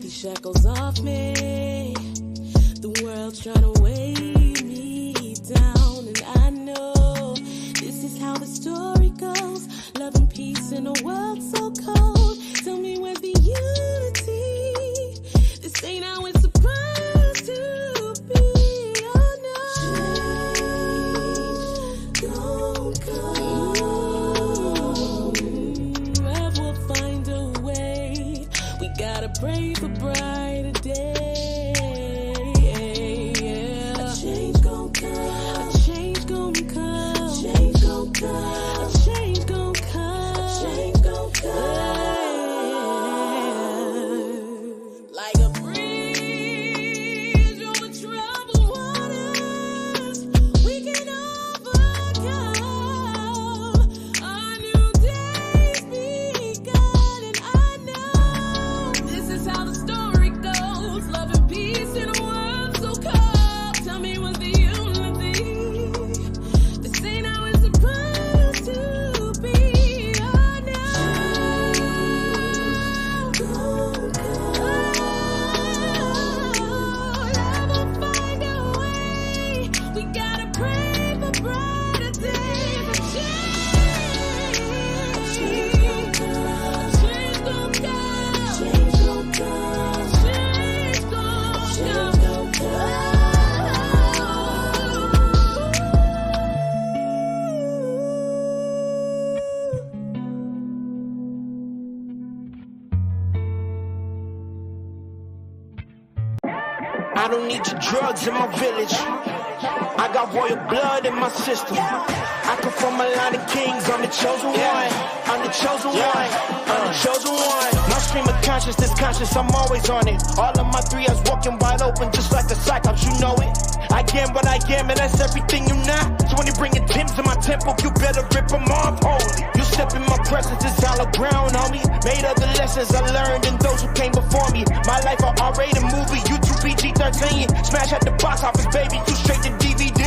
Shackles off me. The world's trying to weigh me down, and I know this is how the story goes. Love and peace in a world so cold. Tell me where's the unity? This ain't how it's supposed to be. Oh no, change don't come. Love will find a way. We gotta pray for brighter days. Yeah. A change gon' come. A change gon' come. A change gon' come. A change gon' come. A change gon' come. Like a breeze over troubled waters, we can overcome. Our new day's begun, and I know this is how the story goes. Love and peace in a world so cold. Tell me what's the unity? This ain't how it's supposed to be. Oh no, don't go. Love will find a way. We gotta pray for brighter days. A change gon' come. Change gon' come. Change gon' come. Change gon' come. I don't need your drugs in my village. I got royal blood in my system. I come from a line of kings. I'm the chosen one. I'm the chosen one. I'm the chosen one. My stream of consciousness, conscious, I'm always on it. All of my 3 eyes walking wide open, just like the Cyclops, you know it. I am what I am, and that's everything you're not. So when you bring Tim's in my temple, you better rip them off. Holy, you step in my presence, it's hollow ground, homie. Made of the lessons I learned and those who came before me. My life a R-rated movie, YouTube PG-13. Smash at the box office, baby, you straight to DVD.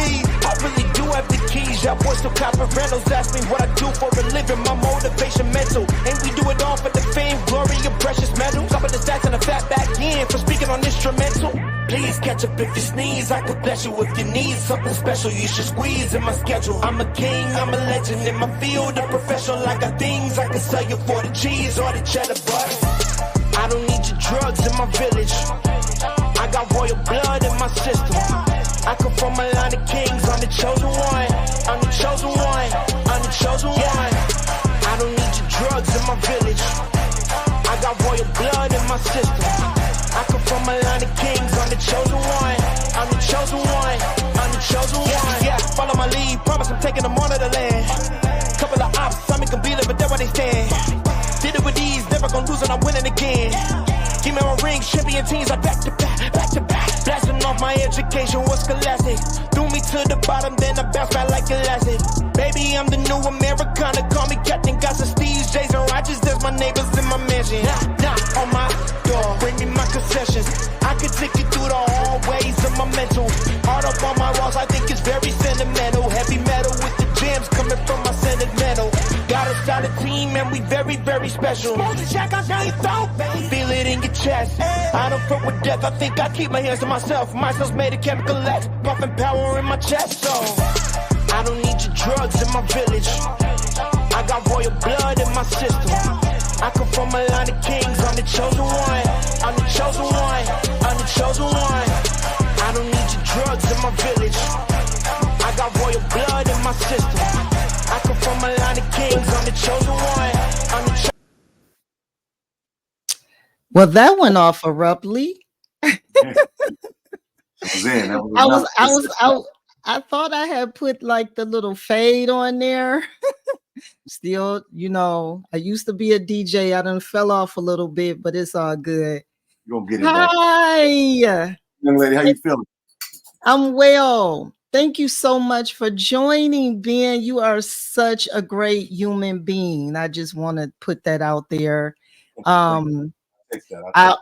I really do have the keys, y'all boys still copper rentals. Ask me what I do for a living, my motivation mental. And we do it all for the fame, glory, and precious metals. Top of the stacks and a fat back in for speaking on instrumental. Please catch up if you sneeze, I could bless you if you need something special. You should squeeze in my schedule. I'm a king, I'm a legend in my field, a professional. I got things I can sell you for the cheese or the cheddar butter. I don't need your drugs in my village. I got royal blood in my system. I come from a line of kings. I'm the chosen one. I'm the chosen one. I'm the chosen one. I don't need your drugs in my village. I got royal blood in my system. I come from a line of kings. I'm the chosen one. I'm the chosen one. I'm the chosen one. Yeah, follow my lead. Promise I'm taking them all to the land. Couple of ops, I make them beat it, but that's where they stand. Did it with ease, never gonna lose and I'm winning again. Give me my ring, champion teams, I back to back, back to back. Blasting off my education, what's scholastic? Threw me to the bottom, then I bounce back like elastic. Baby, I'm the new Americana, call me Captain Gossip, Steve, Jason Rogers, there's my neighbors in my mansion. Knock on my door, bring me my concessions. I can take you through the hallways of my mental. Hard up on my walls, I think it's very sentimental. Heavy metal with the jams coming from my sentimental. Got a solid team and we very, very special. Smoke the shack, I got you throat, baby. Feel it in your chest. I don't fuck with death, I think I keep my hands to myself. My cells made of chemical X, puffing power in my chest. So I don't need your drugs in my village. I got royal blood in my system. I come from a line of kings. I'm the chosen one. I'm the chosen one. I'm the chosen one. I don't need your drugs in my village. I got royal blood in my system. I come from a line of kings. I'm the chosen one. I'm the Well, that went off abruptly. I thought I had put like the little fade on there. Still, I used to be a DJ. I done fell off a little bit, but it's all good. You're gonna get it back. Hi. Young lady, how you feeling? I'm well. Thank you so much for joining, Ben. You are such a great human being. I just want to put that out there. Take that.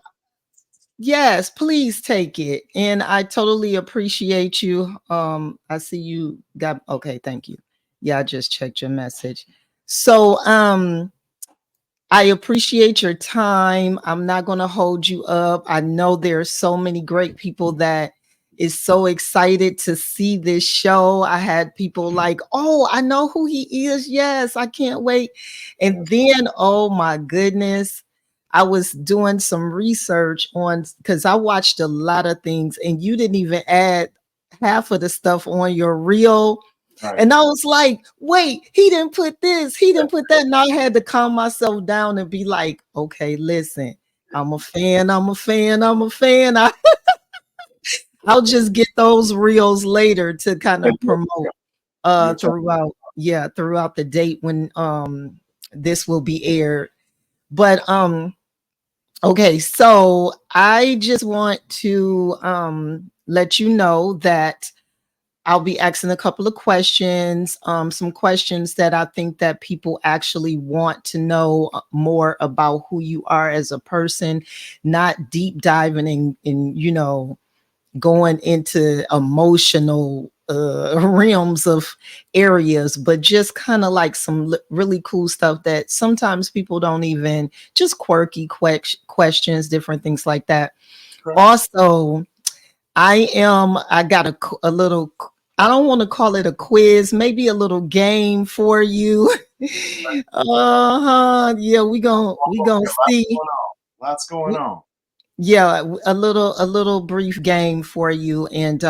Yes, please take it. And I totally appreciate you. I see you got okay, thank you. Yeah, I just checked your message. So I appreciate your time. I'm not going to hold you up. I know there are so many great people that is so excited to see this show. I had people like, "Oh, I know who he is. Yes, I can't wait." And then, oh my goodness, I was doing some research on because I watched a lot of things and you didn't even add half of the stuff on your reel. Right. And I was like, wait, he didn't put this, he didn't put that. And I had to calm myself down and be like, okay, listen, I'm a fan. I'll just get those reels later to kind of promote throughout the date when this will be aired. But okay, so I just want to let you know that I'll be asking a couple of questions, some questions that I think that people actually want to know more about who you are as a person, not deep diving in going into emotional realms of areas, but just kind of like some really cool stuff that sometimes people don't even, just quirky questions, different things like that. Correct. Also, I got a little, I don't want to call it a quiz, maybe a little game for you. Yeah, we gonna see. Lots going on. Yeah, a little brief game for you. And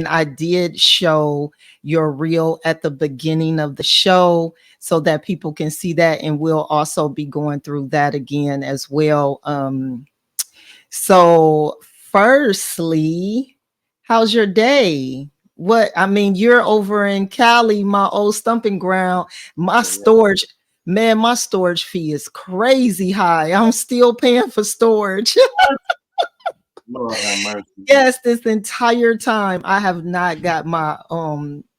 I did show your reel at the beginning of the show so that people can see that, and we'll also be going through that again as well. So firstly, how's your day? You're over in Cali, my old stomping ground. My storage fee is crazy high. I'm still paying for storage. Lord have mercy. Yes, this entire time I have not got my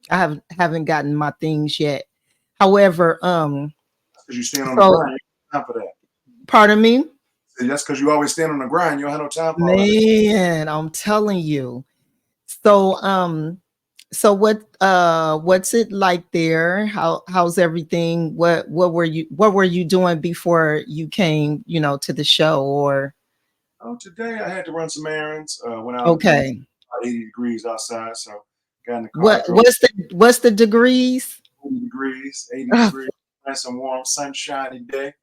haven't gotten my things yet. However, because you stand on the grind, you don't have time for that. Pardon me? That's because you always stand on the grind. You don't have no time for Man, I'm telling you. So what's it like there? How's everything? What were you doing before you came, to the show? Or today I had to run some errands. Went out. Okay. 80 degrees outside, so got in the car. What's the degrees? 80 degrees, 80 degrees. Nice and warm, sunshiny day.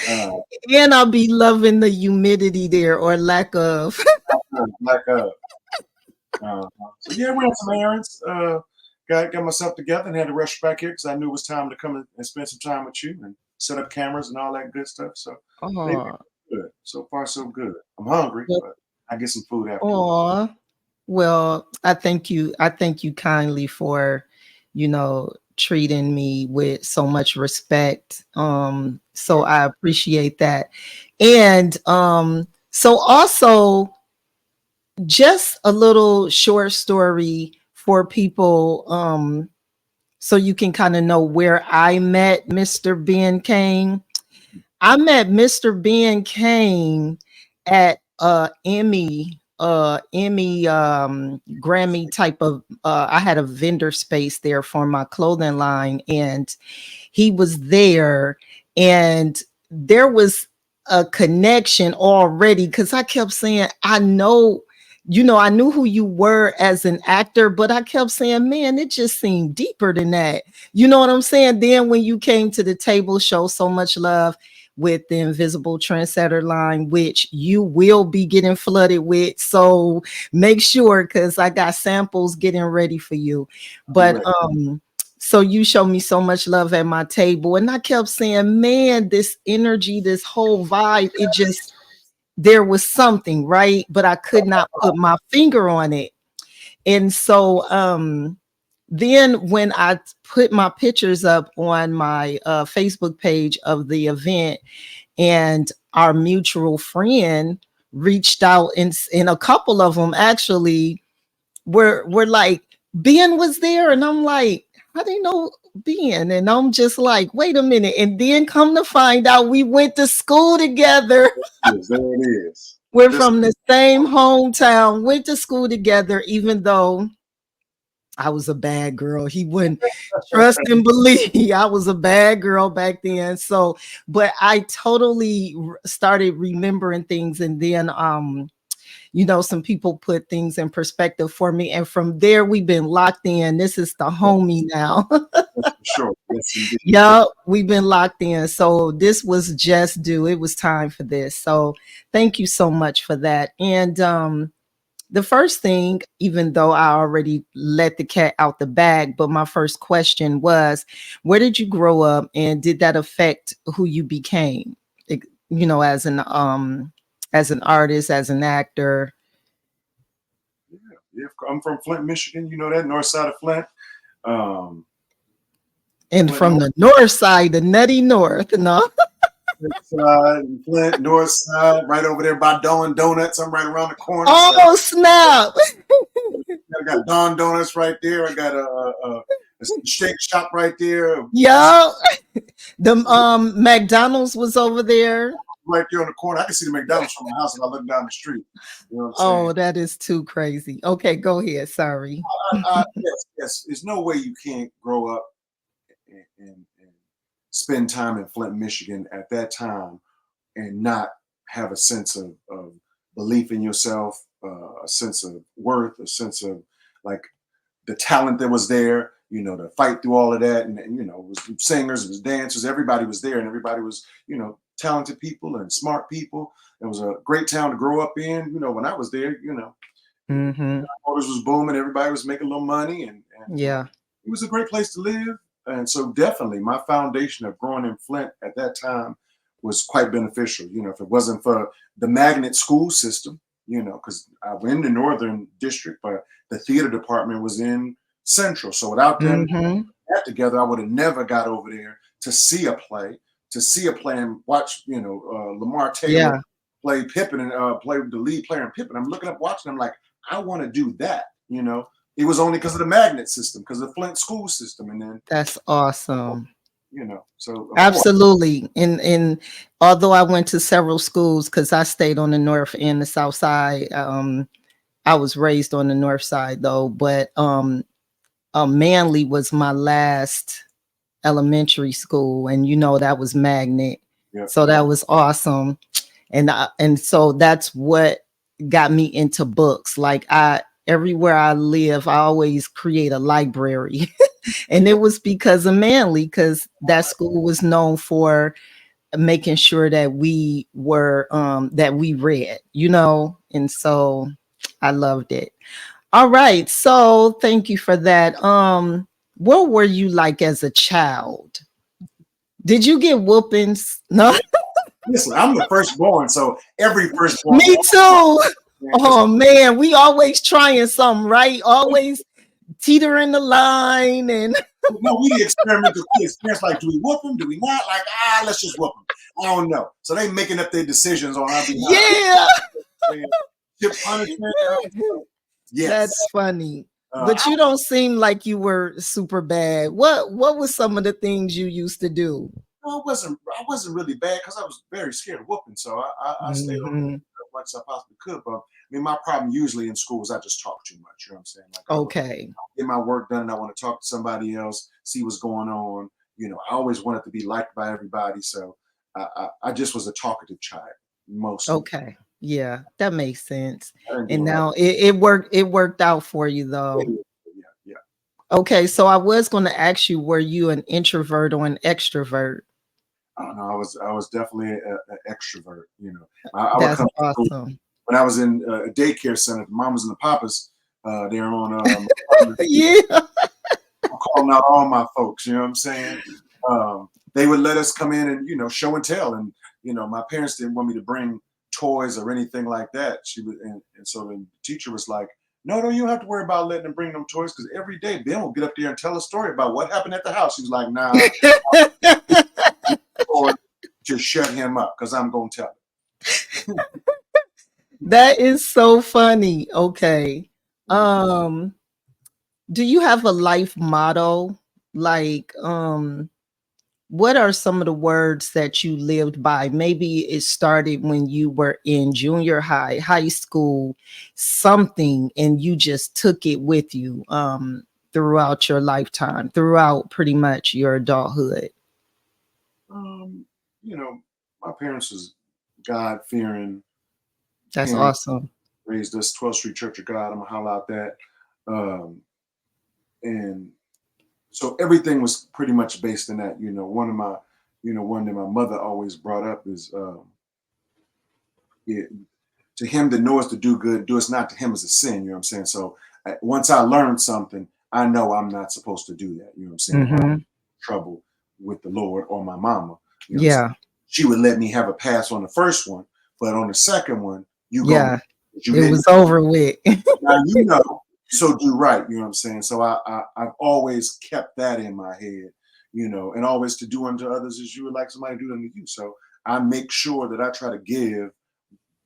And I'll be loving the humidity there, or lack of. So yeah, we had some errands. Got myself together and had to rush back here because I knew it was time to come and spend some time with you and set up cameras and all that good stuff. So good. So far, so good. I'm hungry, but I get some food after. Well, I thank you. I thank you kindly for, treating me with so much respect. So I appreciate that. And so also, just a little short story for people, so you can kind of know where I met Mr. Ben Cain. I met Mr. Ben Cain at Emmy Grammy type of I had a vendor space there for my clothing line, and he was there, and there was a connection already because I kept saying, I knew who you were as an actor, but I kept saying, man, it just seemed deeper than that. You know what I'm saying? Then when you came to the table, show so much love with the Invisible Trendsetter line, which you will be getting flooded with. So make sure, because I got samples getting ready for you. But so you showed me so much love at my table, and I kept saying, man, this energy, this whole vibe, there was something, right? But I could not put my finger on it. And so then when I put my pictures up on my Facebook page of the event, and our mutual friend reached out, and a couple of them actually were like, Ben was there, and I'm like, how do you know Ben? And I'm just like, wait a minute. And then come to find out, we went to school together. Yes, there it is. We're from the same hometown, went to school together, even though I was a bad girl. He wouldn't trust and believe me. I was a bad girl back then. So, but I totally started remembering things. And then, some people put things in perspective for me. And from there, we've been locked in. This is the homie now. Sure. Yes, yeah, we've been locked in. So this was just due. It was time for this. So thank you so much for that. And, the first thing, even though I already let the cat out the bag, but my first question was, where did you grow up, and did that affect who you became? As an artist, as an actor. Yeah. I'm from Flint, Michigan. You know that, north side of Flint. And Flint, from the north side, the nutty north, no. Flint, north side, right over there by Dawn Donuts. I'm right around the corner. Oh, snap. I got Dawn Donuts right there. I got a shake shop right there. Yeah. The McDonald's was over there. Right there on the corner. I can see the McDonald's from my house if I look down the street. You know what I'm saying? That is too crazy. Okay, go ahead. Sorry. Yes. There's no way you can't grow up and spend time in Flint, Michigan at that time and not have a sense of belief in yourself, a sense of worth, a sense of like the talent that was there, to fight through all of that. And it was singers, it was dancers, everybody was there, and everybody was, talented people and smart people. It was a great town to grow up in. When I was there, mm-hmm. Motors was booming, everybody was making a little money, and yeah, it was a great place to live. And so definitely my foundation of growing in Flint at that time was quite beneficial. If it wasn't for the magnet school system, because I went in the Northern District, but the theater department was in Central. So without them that together, I would have never got over there to see a play and watch, Lamar Taylor play Pippin and play the lead player in Pippin. I'm looking up, watching. I'm like, I want to do that. It was only because of the magnet system, because of the Flint school system. And then that's awesome. So absolutely. And although I went to several schools, because I stayed on the north and the south side, I was raised on the north side though, but Manly was my last elementary school, and that was magnet. Yep. So that was awesome. And so that's what got me into books. Like everywhere I live, I always create a library. And it was because of Manly, because that school was known for making sure that we were that we read, and so I loved it. All right, so thank you for that. What were you like as a child? Did you get whoopings? No. Listen, I'm the firstborn, so every firstborn. Me too. Oh man, we always trying something, right? Always teetering the line, and we experimental kids. Parents like, do we whoop them? Do we not? Like, let's just whoop them. I don't know. So they making up their decisions on our behalf. Yeah. Punishment. Yes. That's funny. But you don't seem like you were super bad. What was some of the things you used to do? No, I wasn't really bad because I was very scared of whooping. So I stayed on as much as I possibly could. But I mean, my problem usually in school is I just talk too much. You know what I'm saying? Like, okay. I get my work done and I want to talk to somebody else, see what's going on. I always wanted to be liked by everybody. So I just was a talkative child mostly. Okay. Yeah, that makes sense. And now it worked out for you though. Yeah. Okay, so I was going to ask you, were you an introvert or an extrovert? I don't know. I was definitely an extrovert. That's awesome. When I was in a daycare center, the mamas and the papas, they're on. Yeah. I'm calling out all my folks. You know what I'm saying? They would let us come in and show and tell, and my parents didn't want me to bring toys or anything like that. She would, and so the teacher was like, No, you don't have to worry about letting them bring them toys because every day Ben will get up there and tell a story about what happened at the house. He's like, nah, or just shut him up because I'm going to tell him. That is so funny. Okay. Do you have a life motto? Like, what are some of the words that you lived by? Maybe it started when you were in junior high, high school, something, and you just took it with you throughout your lifetime, throughout pretty much your adulthood. You know, my parents was God-fearing. That's awesome. Raised us 12th Street Church of God. I'm gonna holler out that. And so everything was pretty much based in that. One that my mother always brought up is to him that knoweth to do good, do it not to him as a sin. You know what I'm saying? So once I learned something, I know I'm not supposed to do that. You know what I'm saying? Mm-hmm. Trouble with the Lord or my mama. Yeah. She would let me have a pass on the first one, but on the second one, it was over with. Now so do right. You know what I'm saying? So I've always kept that in my head, and always to do unto others as you would like somebody to do unto you. So I make sure that I try to give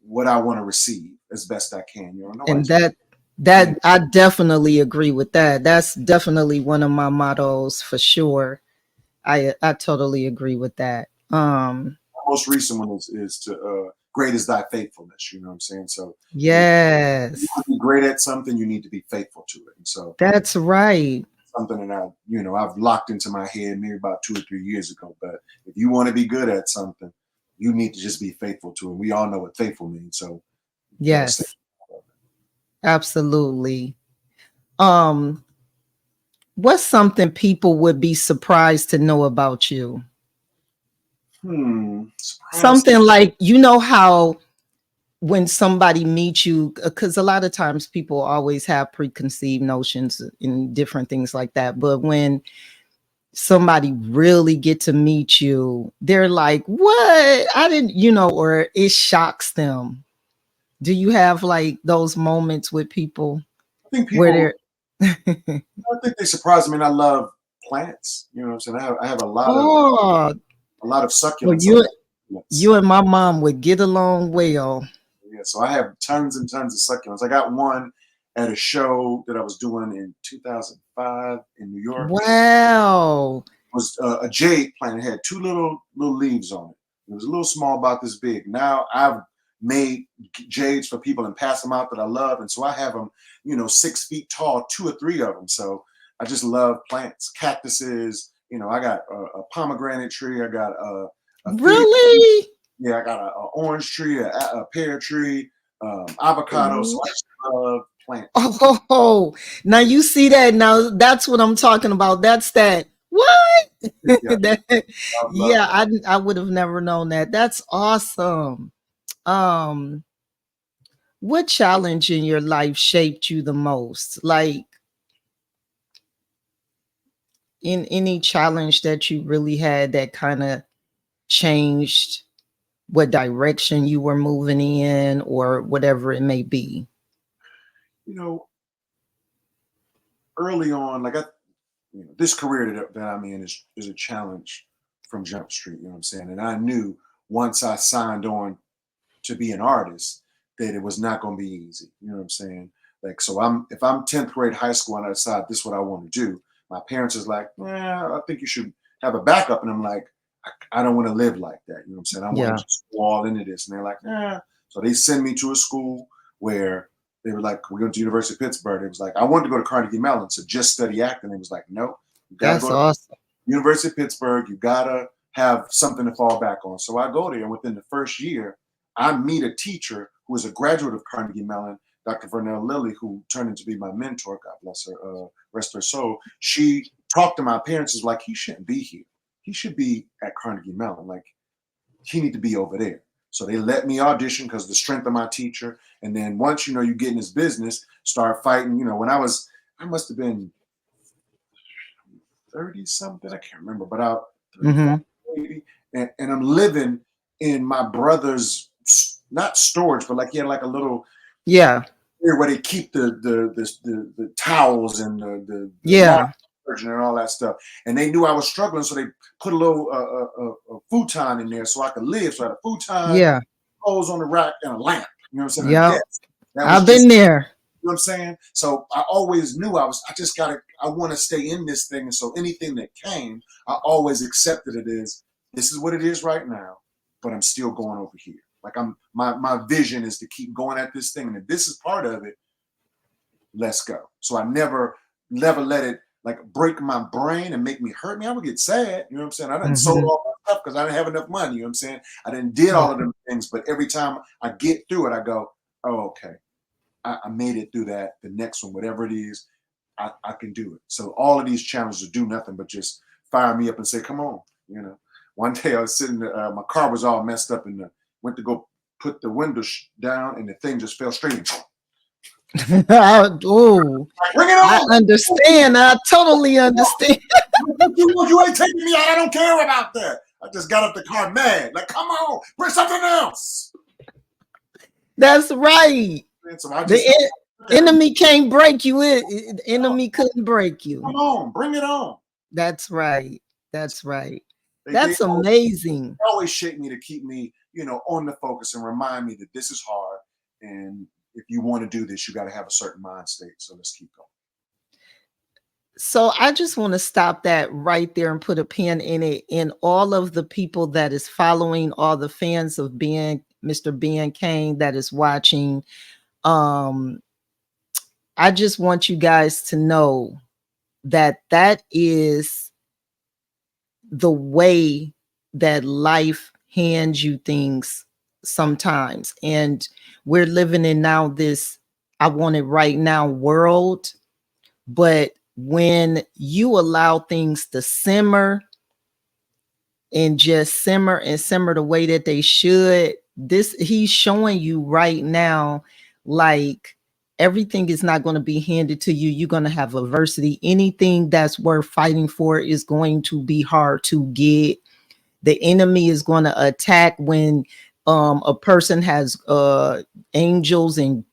what I want to receive as best I can. And that I definitely agree with that. That's definitely one of my mottos for sure. I totally agree with that. The most recent one is to great is thy faithfulness. You know what I'm saying? So yes, if you want to be great at something, you need to be faithful to it. And so that's right. Something that I've locked into my head maybe about 2 or 3 years ago. But if you want to be good at something, you need to just be faithful to it. We all know what faithful means. So yes, absolutely. What's something people would be surprised to know about you? Something like, how when somebody meets you, because a lot of times people always have preconceived notions and different things like that. But when somebody really get to meet you, they're like, what? I didn't, or it shocks them. Do you have like those moments with people? I think people, I think they surprise me. And I love plants. You know what I'm saying? I have a lot of succulents. Well, you and my mom would get along well. Yeah, so I have tons and tons of succulents. I got one at a show that I was doing in 2005 in New York. Wow. It was a jade plant. It had 2 little leaves on it. It was a little small, about this big. Now I've made jades for people and pass them out that I love. And so I have them, 6 feet tall, 2 or 3 of them. So I just love plants, cactuses. I got a pomegranate tree. I got a really? Yeah, I got an orange tree, a pear tree, avocado. So I just love plants. Oh, now you see that. Now that's what I'm talking about. That's that. What? Yeah, I would have never known that. That's awesome. What challenge in your life shaped you the most? Like in any challenge that you really had that kind of changed what direction you were moving in or whatever it may be? Early on, like this career that I'm in is a challenge from Jump Street, you know what I'm saying? And I knew once I signed on to be an artist that it was not going to be easy, you know what I'm saying? Like, so if I'm 10th grade high school and I decide this is what I want to do, my parents is like, I think you should have a backup. And I'm like, I don't want to live like that. You know what I'm saying? I want to just go all into this. And they're like, So they send me to a school where they were like, we're going to University of Pittsburgh. It was like, I wanted to go to Carnegie Mellon to just study acting. It was like, no, you got to go to University of Pittsburgh. You got to have something to fall back on. So I go there, and within the first year, I meet a teacher who was a graduate of Carnegie Mellon, Dr. Vernell Lilly, who turned into be my mentor. God bless her, rest her soul. She talked to my parents, is like, he shouldn't be here. He should be at Carnegie Mellon. Like, he need to be over there. So they let me audition because the strength of my teacher. And then once, you get in this business, start fighting. When I must have been 30 something. I can't remember, but maybe. And I'm living in my brother's, not storage, but like he had like a little where they keep the towels and the Yeah. and all that stuff. And they knew I was struggling, so they put a little a futon in there so I could live. So I had a futon, Yeah. clothes on the rack, and a lamp. You know what I'm saying? Yeah. That I've was been there. You know what I'm saying? So I always knew I want to stay in this thing. And so anything that came, I always accepted it as, this is what it is right now, but I'm still going over here. Like my vision is to keep going at this thing. And if this is part of it, let's go. So I never let it like break my brain and make me hurt me. I would get sad. You know what I'm saying? I didn't sold all my stuff because I didn't have enough money. You know what I'm saying? I didn't did all of them things, but every time I get through it, I go, oh, okay. I made it through that. The next one, whatever it is, I can do it. So all of these challenges do nothing but just fire me up and say, come on. You know, one day I was sitting there, my car was all messed up and went to go put the window down and the thing just fell straight in. Oh, bring it on. I understand. I totally understand. You ain't taking me out. I don't care about that. I just got up the car mad. Like, come on, bring something else. That's right. So the enemy can't break you. The enemy couldn't break you. Come on, bring it on. That's right. That's right. That's amazing. They always shake me to keep me, on the focus and remind me that this is hard. And if you want to do this, you got to have a certain mind state. So let's keep going. So I just want to stop that right there and put a pin in it. In all of the people that is following, all the fans of Mr. Ben Cain that is watching, I just want you guys to know that is the way that life hands you things sometimes. And we're living in now this I want it right now world. But when you allow things to simmer and just simmer and simmer the way that they should, he's showing you right now, like, everything is not going to be handed to you. You're going to have adversity. Anything that's worth fighting for is going to be hard to get. The enemy is going to attack when a person has angels and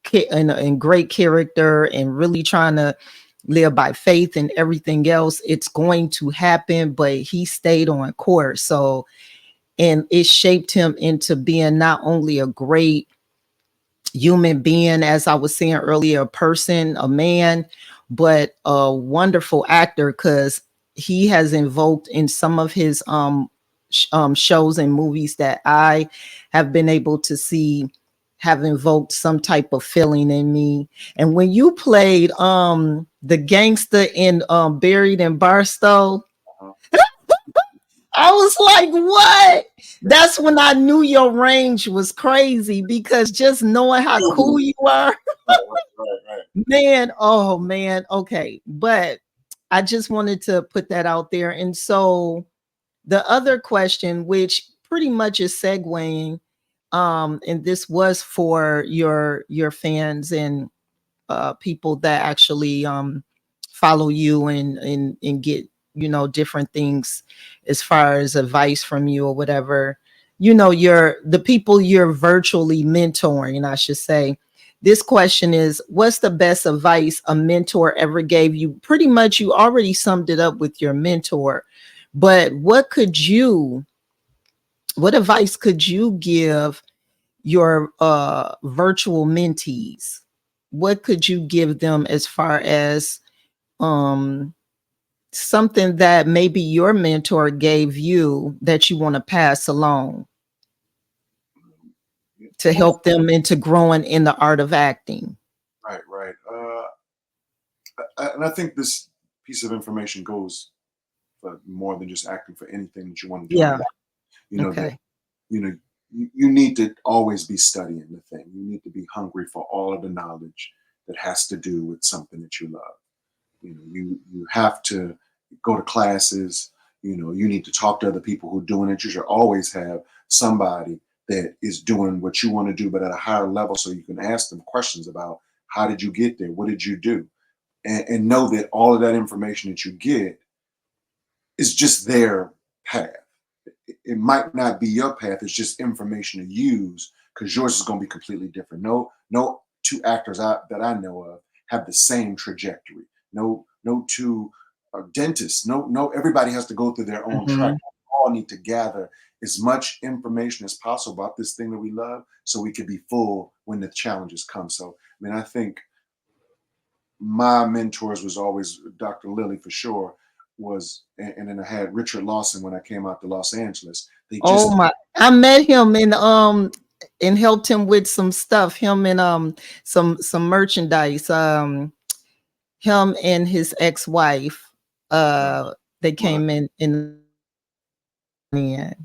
great character and really trying to live by faith and everything else. It's going to happen, but he stayed on course. So, and it shaped him into being not only a great human being, as I was saying earlier, a person, a man, but a wonderful actor, because he has invoked in some of his shows and movies that I have been able to see, have invoked some type of feeling in me. And when you played the gangster in Buried in Barstow, I was like, what? That's when I knew your range was crazy, because just knowing how cool you are, man, oh man, okay. But I just wanted to put that out there. And so the other question, which pretty much is segueing, and this was for your fans and people that actually follow you and get different things as far as advice from you or whatever, the people you're virtually mentoring, I should say. This question is, what's the best advice a mentor ever gave you? Pretty much you already summed it up with your mentor, but what advice could you give your virtual mentees? What could you give them as far as something that maybe your mentor gave you that you want to pass along to help them into growing in the art of acting? Right. And I think this piece of information goes for more than just acting, for anything that you want to do. Yeah. Okay. You need to always be studying the thing. You need to be hungry for all of the knowledge that has to do with something that you love. You have to go to classes. You need to talk to other people who are doing it. You should always have somebody that is doing what you want to do, but at a higher level, so you can ask them questions about, how did you get there? What did you do? And know that all of that information that you get is just their path. It might not be your path. It's just information to use, because yours is going to be completely different. No two actors that I know of have the same trajectory. No two dentists. No, everybody has to go through their own track. We all need to gather as much information as possible about this thing that we love, so we can be full when the challenges come. So, I mean, I think my mentors was always Dr. Lilly for sure. And then I had Richard Lawson when I came out to Los Angeles. I met him and helped him with some stuff. Him and some merchandise. Him and his ex-wife. They came in.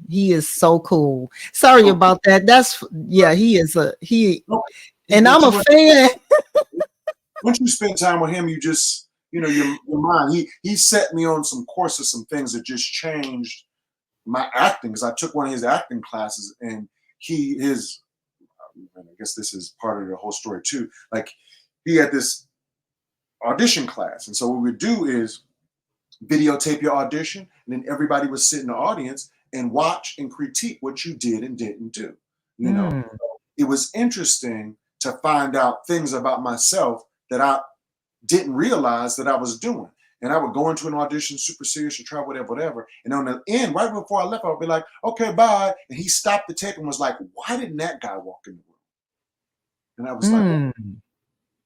He is so cool. Sorry about that. He is and I'm a fan. Once you spend time with him, you just, your mind. He set me on some courses, some things that just changed my acting, because I took one of his acting classes, and I guess this is part of the whole story too. Like, he had this audition class, and so what we would do is videotape your audition, and then everybody would sit in the audience and watch and critique what you did and didn't do. It was interesting to find out things about myself that I didn't realize that I was doing. And I would go into an audition super serious and try whatever. And on the end, right before I left, I would be like, okay, bye. And he stopped the tape and was like, why didn't that guy walk in the room? And I was like,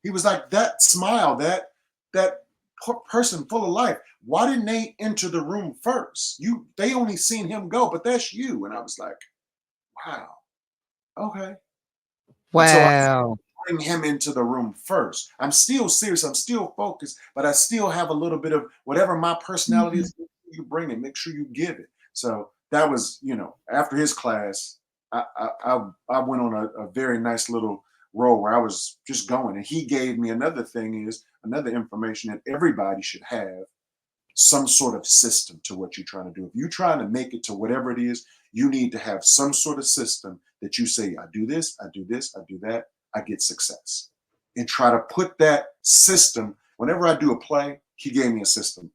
he was like, that smile, that person full of life, why didn't they enter the room first? They only seen him go, but that's you. And I was like, wow, okay. Wow. Bring him into the room first. I'm still serious. I'm still focused, but I still have a little bit of whatever my personality is. You bring it. Make sure you give it. So that was, after his class, I went on a very nice little role where I was just going, and he gave me another information that everybody should have some sort of system to what you're trying to do. If you're trying to make it to whatever it is, you need to have some sort of system that you say, I do this, I do this, I do that, I get success. And try to put that system, whenever I do a play, he gave me a system.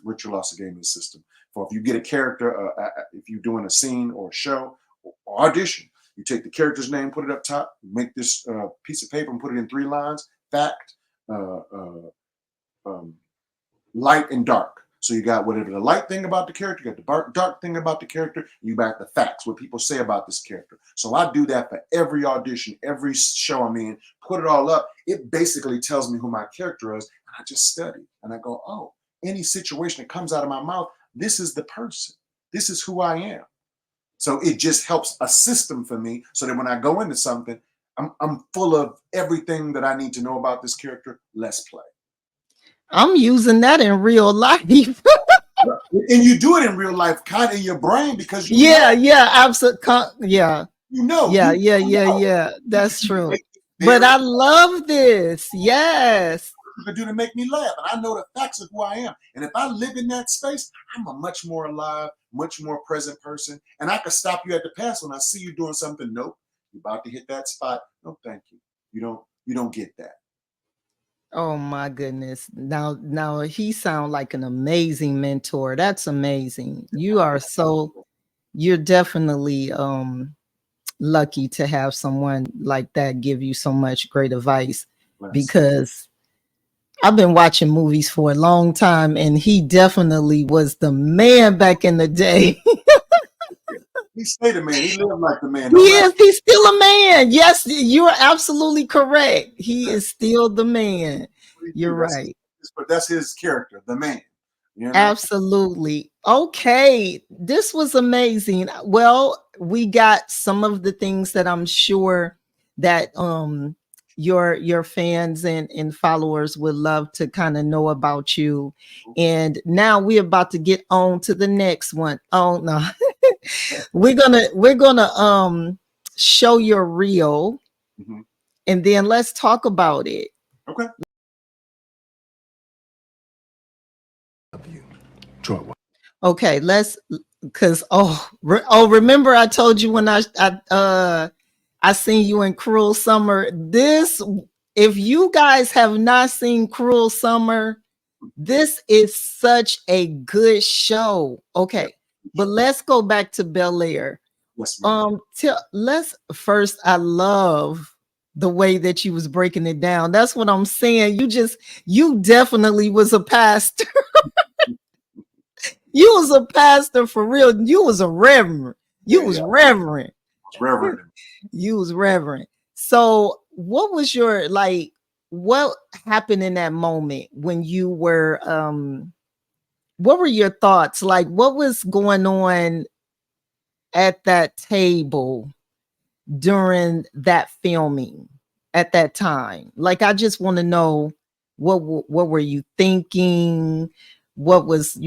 Richard Lawson gave me a system. For if you get a character, if you're doing a scene or a show or audition, you take the character's name, put it up top, make this piece of paper and put it in 3 lines, fact, light and dark. So you got whatever the light thing about the character, you got the dark thing about the character, and you got the facts, what people say about this character. So I do that for every audition, every show I'm in, put it all up. It basically tells me who my character is, and I just study. And I go, oh, any situation that comes out of my mouth, this is the person. This is who I am. So it just helps a system for me, so that when I go into something, I'm full of everything that I need to know about this character. Let's play. I'm using that in real life. And you do it in real life, kind of in your brain, because absolutely. Yeah. That's true. But I love this. Yes. To do to make me laugh. And I know the facts of who I am. And if I live in that space, I'm a much more alive, much more present person. And I could stop you at the pass when I see you doing something. Nope, you're about to hit that spot. No, thank you. You don't get that. Oh my goodness. Now he sounds like an amazing mentor. That's amazing. You're definitely lucky to have someone like that give you so much great advice. Because I've been watching movies for a long time, and he definitely was the man back in the day. He stayed a man. He lived like the man. He's still a man. Yes, you are absolutely correct. He is still the man. You're right. But that's his character, the man. Absolutely. Okay. This was amazing. Well, we got some of the things that I'm sure that your fans and followers would love to kind of know about you. And now we're about to get on to the next one. Oh no. we're gonna show your reel, and then let's talk about it. Okay. Okay, remember I told you when I seen you in Cruel Summer. If you guys have not seen Cruel Summer, this is such a good show. Okay, but let's go back to Bel-Air. Yes, I love the way that you was breaking it down. That's what I'm saying. You definitely was a pastor. You was a pastor for real. You was a reverend. You was reverend. Reverend. You was reverend. So what was your, like, what happened in that moment when you were, what were your thoughts? Like, what was going on at that table during that filming at that time? Like, I just want to know what were you thinking? What was,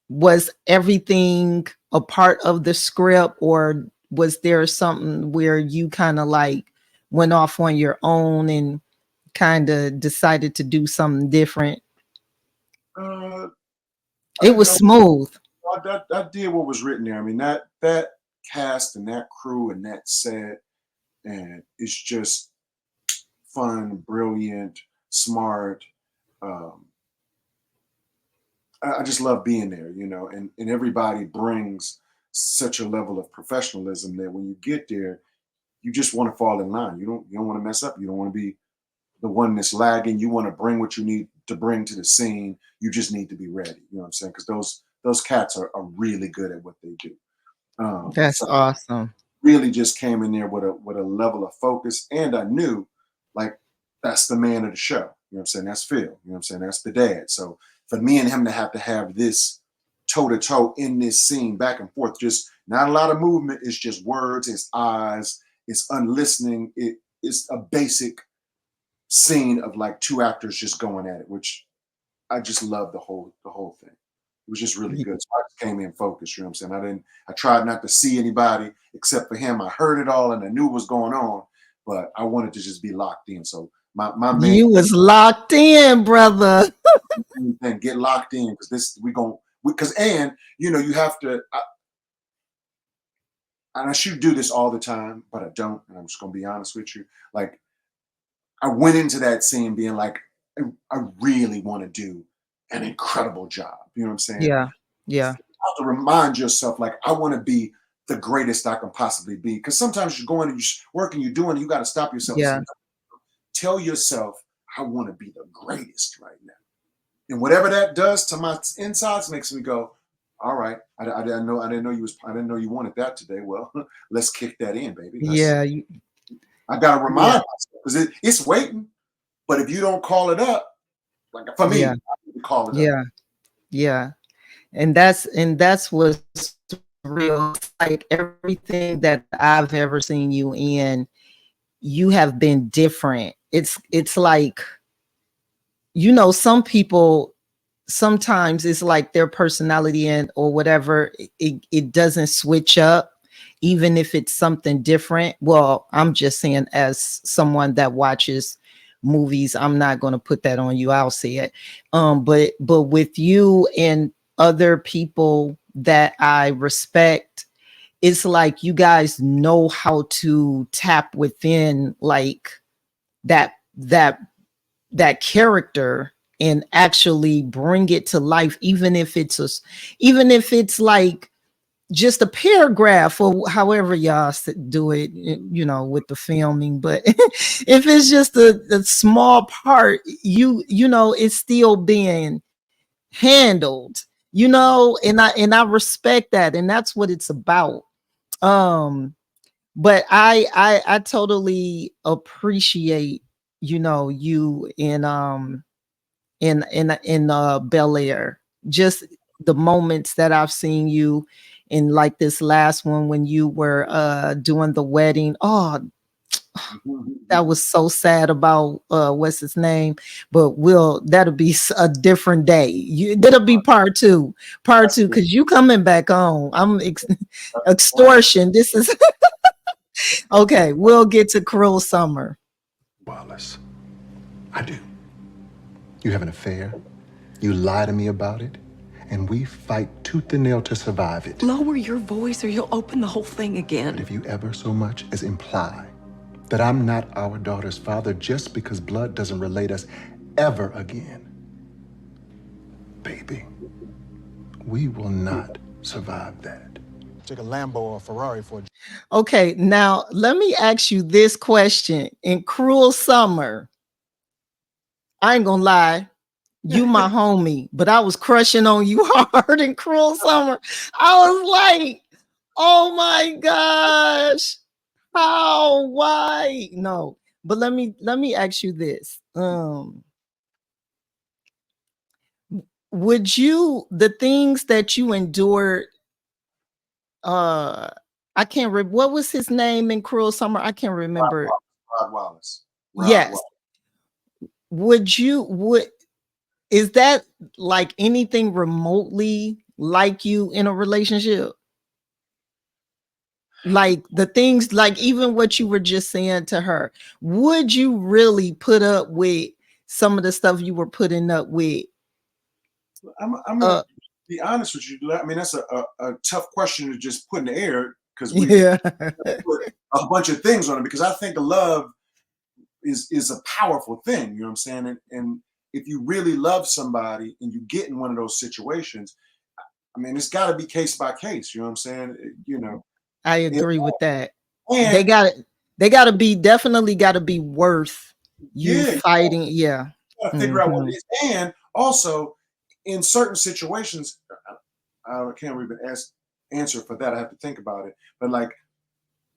was everything a part of the script, or was there something where you kind of like went off on your own and kind of decided to do something different? It was smooth. I did what was written there. I mean, that cast and that crew and that set, and it's just fun, brilliant, smart. I just love being there, and everybody brings such a level of professionalism that when you get there, you just want to fall in line. You don't want to mess up. You don't want to be the one that's lagging. You want to bring what you need to bring to the scene. You just need to be ready. You know what I'm saying? Because those cats are really good at what they do. That's awesome. Really just came in there with a level of focus, and I knew, like, that's the man of the show. You know what I'm saying? That's Phil. You know what I'm saying? That's the dad. So for me and him to have this toe-to-toe in this scene, back and forth, just not a lot of movement. It's just words, it's eyes, it's unlistening. It's a basic scene of like two actors just going at it, which I just love the whole thing. It was just really good. So I just came in focused, you know what I'm saying? I tried not to see anybody except for him. I heard it all and I knew what was going on, but I wanted to just be locked in. So my main, you was locked in, brother. and get locked in, because you have to, and I should do this all the time, but I don't, and I'm just gonna be honest with you. Like, I went into that scene being like, I really want to do an incredible job. You know what I'm saying? Yeah. You have to remind yourself, like, I want to be the greatest I can possibly be. Because sometimes you're going and you're working, you're doing, you got to stop yourself. Yeah. And tell yourself, I want to be the greatest right now. And whatever that does to my insides makes me go, all right, I didn't know you wanted that today. Well, let's kick that in, baby. I got to remind myself, because it's waiting. But if you don't call it up, like for me, I need to call it up. Yeah. And that's what's real. Like, everything that I've ever seen you in, you have been different. It's like, some people, sometimes it's like their personality or whatever, it doesn't switch up, even if it's something different. Well, I'm just saying, as someone that watches movies, I'm not going to put that on you. I'll say it. But with you and other people that I respect, it's like you guys know how to tap within, like, that character and actually bring it to life, even if it's like just a paragraph or however y'all do it, with the filming. But if it's just a small part, it's still being handled, and I respect that, and that's what it's about. But I totally appreciate, you in Bel-Air, just the moments that I've seen you in, like this last one when you were doing the wedding. Oh, that was so sad about what's his name, but that'll be a different day. That'll be part two, because you coming back on. I'm extortion. This is okay. We'll get to Cruel Summer. Wallace, I do. You have an affair, you lie to me about it, and we fight tooth and nail to survive it. Lower your voice or you'll open the whole thing again. But if you ever so much as imply that I'm not our daughter's father just because blood doesn't relate us ever again, baby, we will not survive that. Take a Lambo or a Ferrari for a... Okay, now let me ask you this question. In Cruel Summer, I ain't gonna lie, you my homie, but I was crushing on you hard in Cruel Summer. I was like, oh my gosh, how, why? No, but let me ask you this. Would you, the things that you endured, I can't remember, what was his name in Cruel Summer? I can't remember. Rod Wallace. Yes. Wallace. Is that like anything remotely like you in a relationship? Like the things, like even what you were just saying to her, would you really put up with some of the stuff you were putting up with? I'm gonna be honest with you. I mean, that's a tough question to just put in the air because we put a bunch of things on it, because I think love is a powerful thing. You know what I'm saying? And if you really love somebody and you get in one of those situations, I mean, it's got to be case by case. You know what I'm saying? You know, I agree with that. And they got to be, definitely got to be worth you fighting. Yeah. You got to figure out what it is. And also, in certain situations, I can't even answer for that. I have to think about it. But like,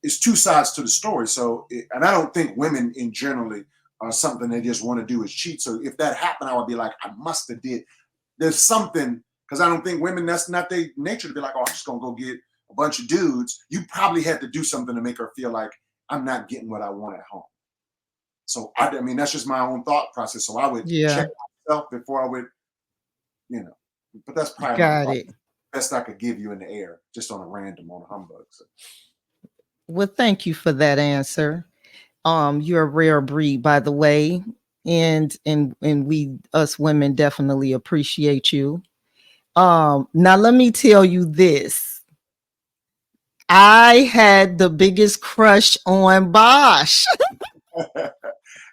it's two sides to the story. So, and I don't think women in generally are something they just want to do is cheat. So if that happened, I would be like, I must have did. There's something, because I don't think women, that's not their nature to be like, oh, I'm just going to go get a bunch of dudes. You probably had to do something to make her feel like I'm not getting what I want at home. So, I mean, that's just my own thought process. So I would check myself before I would, you know, but that's probably the best I could give you in the air, just on a random, on a humbug. So. Well, thank you for that answer. You're a rare breed, by the way, and we, us women, definitely appreciate you. Now let me tell you this. I had the biggest crush on Bosch.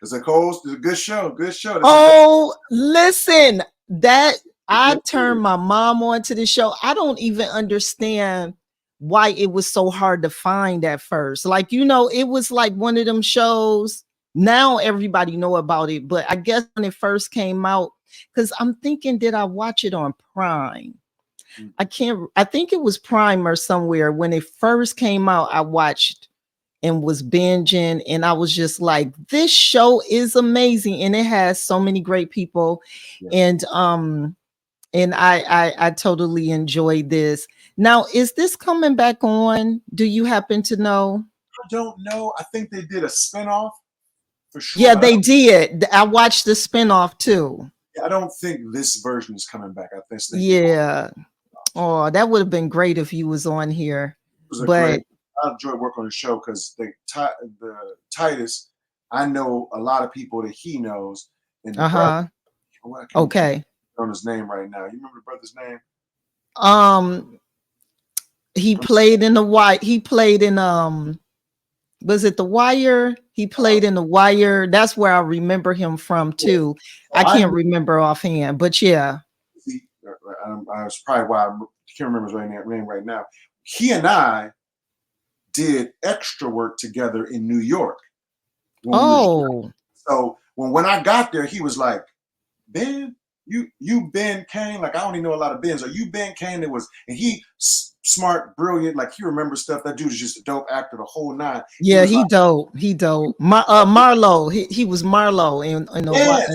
It's a good show. Good show. Oh, listen, that I turned my mom on to the show. I don't even understand why it was so hard to find at first. Like, you know, it was like one of them shows. Now everybody know about it, but I guess when it first came out, because I'm thinking, did I watch it on Prime? I think it was Prime or somewhere. When it first came out, I watched and was binging, and I was just like, this show is amazing, and it has so many great people. And I totally enjoyed this. Now, is this coming back on? Do you happen to know? I don't know. I think they did a spinoff for sure. Yeah, they did. I watched the spinoff too. I don't think this version is coming back. I think yeah. Oh, that would have been great if you was on here. But I enjoy working on the show because the Titus, I know a lot of people that he knows. And brother, okay. On his name right now. You remember the brother's name? He played in the Wire. He played in was it The Wire? He played in The Wire. That's where I remember him from too. I can't remember offhand, but yeah. I was probably why I can't remember his name right now. He and I did extra work together in New York. So when I got there, he was like, Ben, you Ben Cain? Like, I don't even know a lot of Bens. Are you Ben Cain? And he smart, brilliant, like he remembers stuff. That dude is just a dope actor, the whole nine. Yeah, he dope. He dope. Marlo. He was Marlo in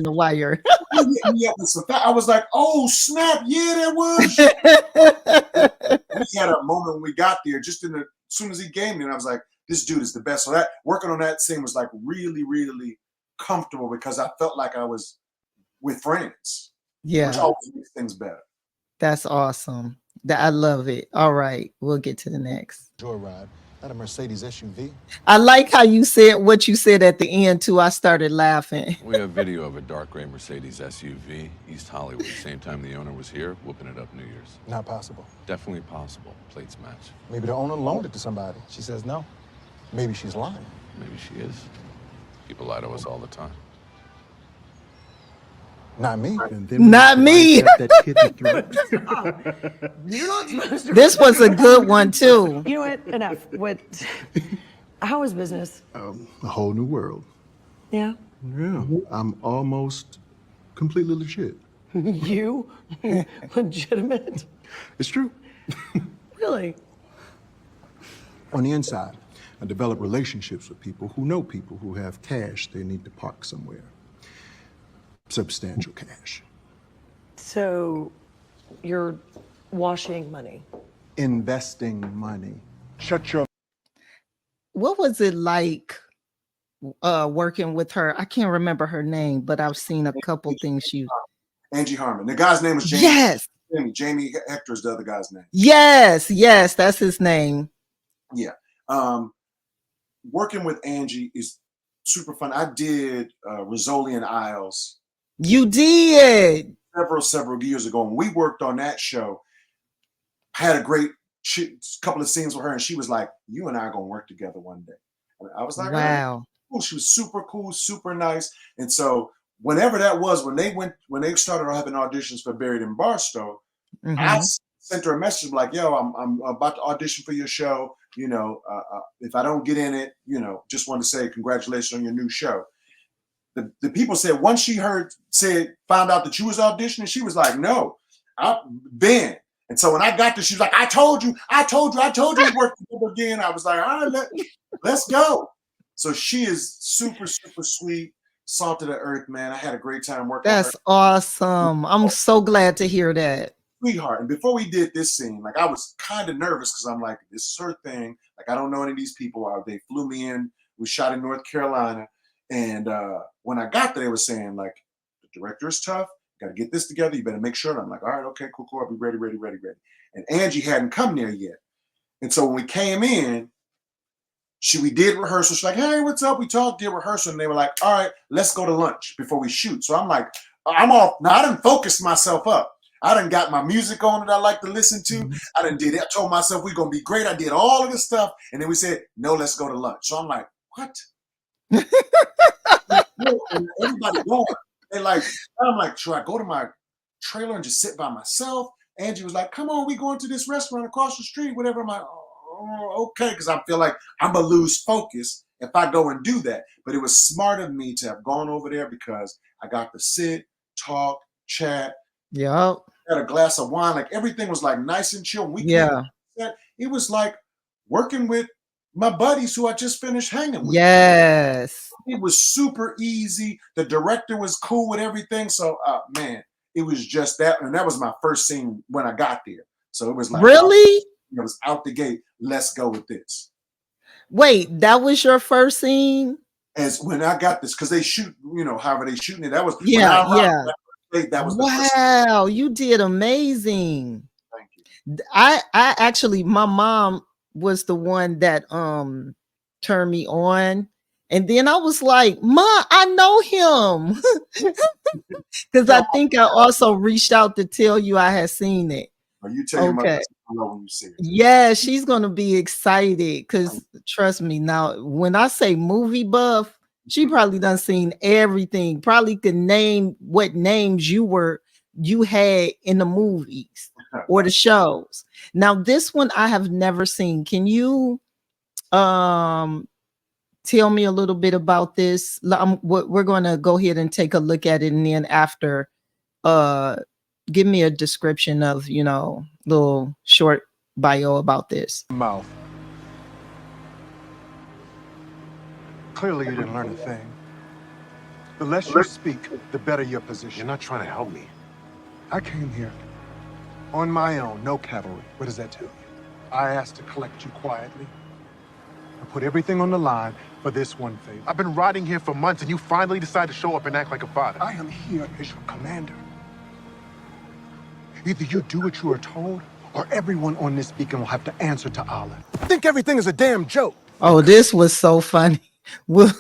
the Wire. I was like, oh snap, yeah, that was. We had a moment when we got there, just as soon as he gave me, and I was like, this dude is the best. So that working on that scene was like really, really comfortable because I felt like I was with friends. Yeah, which always makes things better. That's awesome. I love it. All right, we'll get to the next. Joyride, not a Mercedes SUV. I like how you said what you said at the end too. I started laughing. We have video of a dark gray Mercedes SUV, East Hollywood, same time the owner was here, whooping it up New Year's. Not possible. Definitely possible. Plates match. Maybe the owner loaned it to somebody. She says no. Maybe she's lying. Maybe she is. People lie to us all the time. Not me. Not me. That kid to throat. You're not supposed to. This was a good one too. You know what? Enough. What? How is business? A whole new world. Yeah. Yeah, I'm almost completely legit. You? Legitimate? It's true. Really? On the inside, I develop relationships with people who have cash they need to park somewhere. Substantial cash. So, you're washing money. Investing money. Shut your... What was it like working with her? I can't remember her name, but I've seen a couple things Angie Harmon. The guy's name was James. Yes. Jamie Hector is the other guy's name. Yes, that's his name. Yeah. Working with Angie is super fun. I did Rizzoli and Isles. You did. Several years ago. When we worked on that show, I had a great couple of scenes with her, and she was like, "You and I are going to work together one day." And I was like, wow. Cool. She was super cool, super nice. And so whenever that was, when they started having auditions for Buried in Barstow, I sent her a message like, "Yo, I'm about to audition for your show. You know, if I don't get in it, you know, just want to say congratulations on your new show." The people said once she found out that you was auditioning, she was like, "No, Ben." And so when I got there, she was like, I told you to work together again. I was like, all right, let's go. So she is super, super sweet, salt of the earth, man. I had a great time working with her. That's awesome. I'm so glad to hear that. Sweetheart. And before we did this scene, like I was kind of nervous because I'm like, this is her thing. Like I don't know any of these people. They flew me in. We shot in North Carolina. And when I got there, they were saying like, the director is tough. Got to get this together. You better make sure. And I'm like, all right, okay, cool. I'll be ready. And Angie hadn't come there yet. And so when we came in, we did rehearsal. She's like, hey, what's up? We talked, did rehearsal. And they were like, all right, let's go to lunch before we shoot. So I'm like, I'm off. Now I didn't focus myself up. I done got my music on that I like to listen to. I done did it. I told myself we're going to be great. I did all of this stuff. And then we said, no, let's go to lunch. So I'm like, what? And everybody going. And like, I'm like, should I go to my trailer and just sit by myself? Angie was like, come on, we going to this restaurant across the street, whatever. I'm like, oh, okay, because I feel like I'm going to lose focus if I go and do that. But it was smart of me to have gone over there because I got to sit, talk, chat. Yeah. Had a glass of wine. Like everything was like nice and chill. It was like working with my buddies who I just finished hanging with. Yes. It was super easy. The director was cool with everything. So, man, it was just that. And that was my first scene when I got there. So it was like, really? It was out the gate. Let's go with this. Wait, that was your first scene? As when I got this, because they shoot, however they shooting it. That was, that was wow, you did amazing. Thank you. I actually, my mom was the one that turned me on. And then I was like, Ma, I know him. Because I think I also reached out to tell you I had seen it. You tell your mother when you see it. Yeah, she's going to be excited because trust me, now, when I say movie buff, she probably done seen everything. Probably could name what names you had in the movies or the shows. Now, this one I have never seen. Can you tell me a little bit about this? We're going to go ahead and take a look at it, and then after, give me a description of, little short bio about this. Mouth. Clearly, you didn't learn a thing. The less you speak, the better your position. You're not trying to help me. I came here on my own, no cavalry. What does that tell you? I asked to collect you quietly. I put everything on the line for this one favor. I've been riding here for months, and you finally decide to show up and act like a father. I am here as your commander. Either you do what you are told, or everyone on this beacon will have to answer to Allah. Think everything is a damn joke. Oh, this was so funny. Well,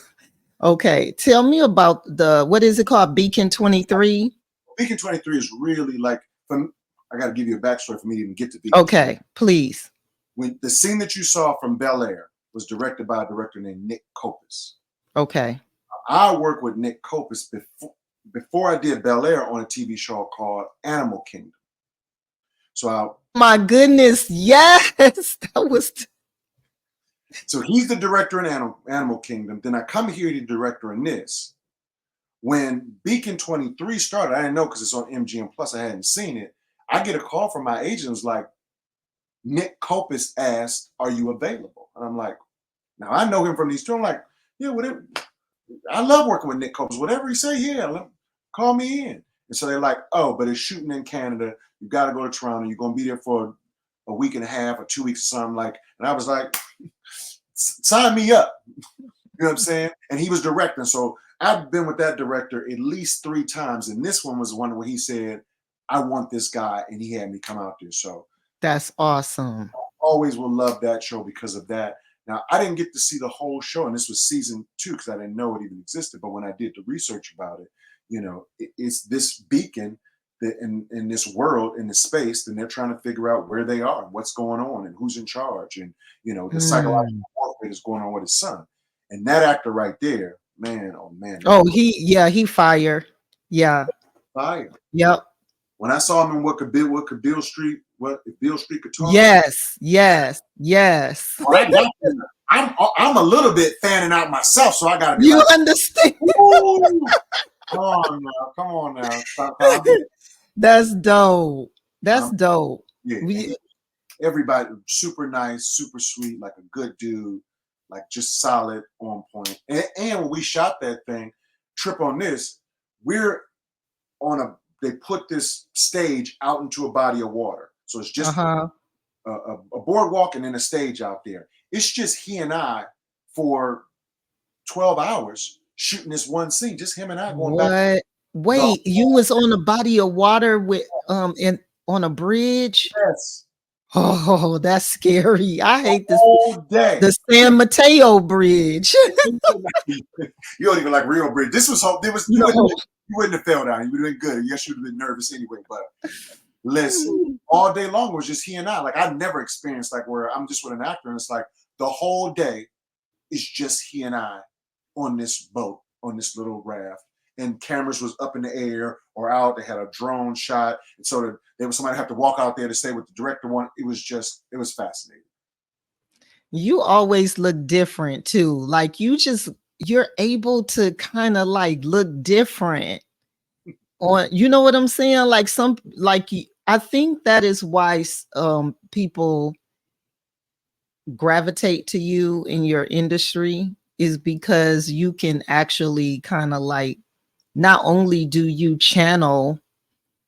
okay, tell me about what is it called? Beacon 23? Beacon 23 is really like, I got to give you a backstory for me to even get to Beacon. Okay, please. When the scene that you saw from Bel-Air was directed by a director named Nick Copus. Okay. I worked with Nick Copus before I did Bel-Air on a TV show called Animal Kingdom. So my goodness, yes, that was. So he's the director in Animal Kingdom. Then I come here to the director in this. When Beacon 23 started, I didn't know because it's on MGM Plus. I hadn't seen it. I get a call from my agent. It was like, Nick Kopus asked, "Are you available?" And I'm like, now I know him from these two. I'm like, yeah, whatever. I love working with Nick Kopus. Whatever he say, yeah, call me in. And so they're like, oh, but it's shooting in Canada. You got to go to Toronto. You're going to be there for a week and a half or 2 weeks or something like. And I was like, sign me up. You know what I'm saying? And he was directing. So I've been with that director at least 3 times. And this one was one where he said, I want this guy. And he had me come out there. So that's awesome. I always will love that show because of that. Now, I didn't get to see the whole show. And this was season 2 because I didn't know it even existed. But when I did the research about it, you know, it's this beacon that in this world, in this space, then they're trying to figure out where they are and what's going on and who's in charge. And, you know, the psychological warfare that's going on with his son. And that actor right there, man, oh man. Oh, he fire. Yeah. Fire. Yep. When I saw him in what if Beale Street could talk? Yes. Well, I'm a little bit fanning out myself, so I gotta be you understand. Come on now. Stop. That's dope. That's dope. Yeah. Everybody super nice, super sweet, like a good dude, like just solid, on point. And when we shot that thing, trip on this, we're on they put this stage out into a body of water. So it's just a boardwalk and then a stage out there. It's just he and I for 12 hours shooting this one scene. Just him and I going back. Wait, you was on a body of water with on a bridge? Yes. Oh, that's scary. I hate this whole day. The San Mateo Bridge. You don't even like real bridge. This was hope. You wouldn't have fell down. You would have been good. Yes, you'd have been nervous anyway. But listen, all day long was just he and I. Like I never experienced like where I'm just with an actor and it's like the whole day is just he and I on this boat, on this little raft. And cameras was up in the air or out. They had a drone shot. And so there was somebody have to walk out there to say what the director wanted. It was fascinating. You always look different too. Like you're able to kind of like look different on, you know what I'm saying? Like I think that is why people gravitate to you in your industry is because you can actually kind of like, not only do you channel,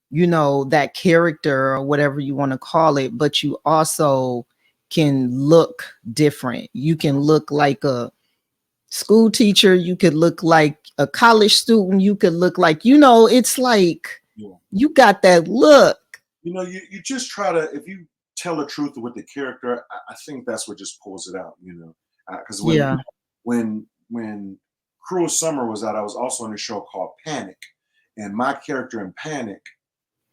you know, that character or whatever you want to call it, but you also can look different. You can look like a school teacher. You could look like a college student. You could look like, you know, it's like you got that look. You know, you just try to, if you tell the truth with the character, I think that's what just pulls it out, you know, because when Cruel Summer was out, I was also on a show called Panic. And my character in Panic,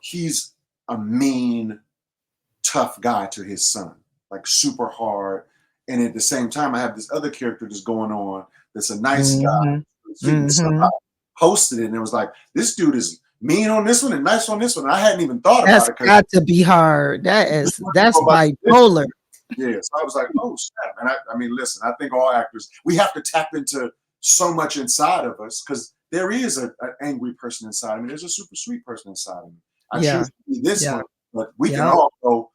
he's a mean, tough guy to his son, like super hard. And at the same time, I have this other character that's going on that's a nice guy. I posted it and it was like, this dude is mean on this one and nice on this one. I hadn't even thought about it. That's got to be hard. That's bipolar. Yeah, so I was like, oh, snap. And I mean, listen, I think all actors, we have to tap into so much inside of us because there is an angry person inside of me. There's a super sweet person inside of me. I choose to be this one, but we can all go,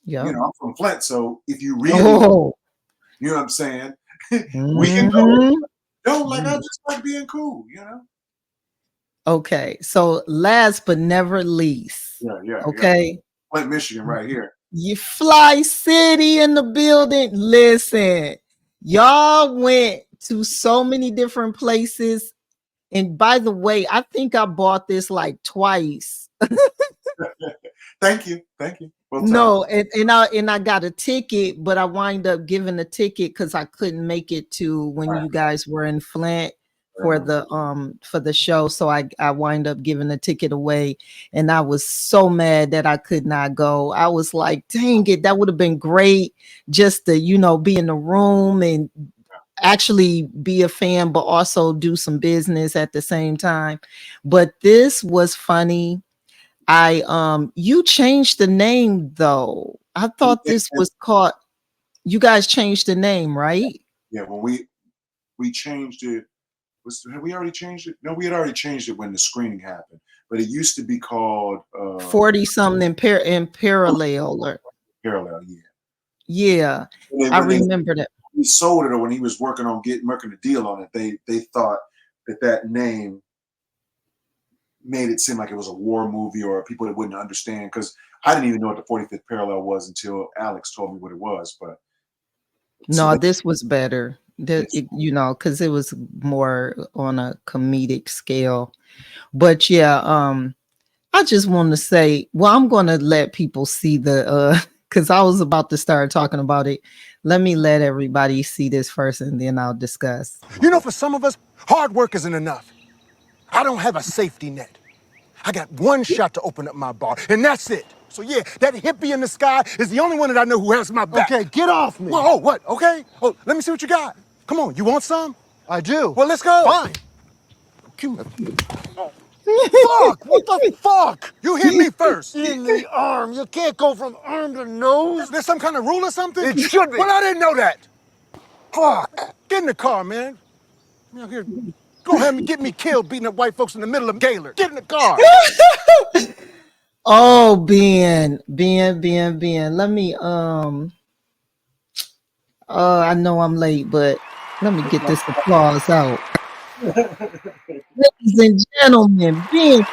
you know, I'm from Flint. So if you really, you know what I'm saying? We can go. Don't like, I just like being cool, you know? Okay. So last but never least. Okay. Flint, Michigan right here. You Fly City in the building. Listen, y'all went to so many different places. And by the way, I think I bought this like twice. Thank you. No, and I got a ticket, but I wind up giving a ticket because I couldn't make it to when you guys were in Flint for the show. So I wind up giving a ticket away, and I was so mad that I could not go. I was like, dang it, that would have been great just to, you know, be in the room and actually be a fan, but also do some business at the same time. But this was funny. You changed the name though. I thought this was called. You guys changed the name, right? Yeah, when we changed it. Have we already changed it? No, we had already changed it when the screening happened. But it used to be called 40 something in parallel. Or Parallel, yeah. I remember that. He sold it, or when he was working a deal on it, they thought that name made it seem like it was a war movie or people that wouldn't understand, because I didn't even know what the 45th parallel was until Alex told me what it was. But no, this was better. Because it was more on a comedic scale. But yeah, I just want to say, well, I'm going to let people see because I was about to start talking about it. Let me let everybody see this first, and then I'll discuss. You know, for some of us, hard work isn't enough. I don't have a safety net. I got one shot to open up my bar, and that's it. So yeah, that hippie in the sky is the only one that I know who has my back. Okay, get off me. Whoa, what? Okay. Oh, let me see what you got. Come on, you want some? I do. Well, let's go. Fine. Fuck! What the fuck? You hit me first. In the arm. You can't go from arm to nose. There's some kind of rule or something? It should be. Well, I didn't know that. Fuck. Get in the car, man. Now here, go ahead and get me killed beating up white folks in the middle of Gaylord. Get in the car. Oh, Ben. Let me I know I'm late, but let me get this applause out. Ladies and gentlemen, Ben.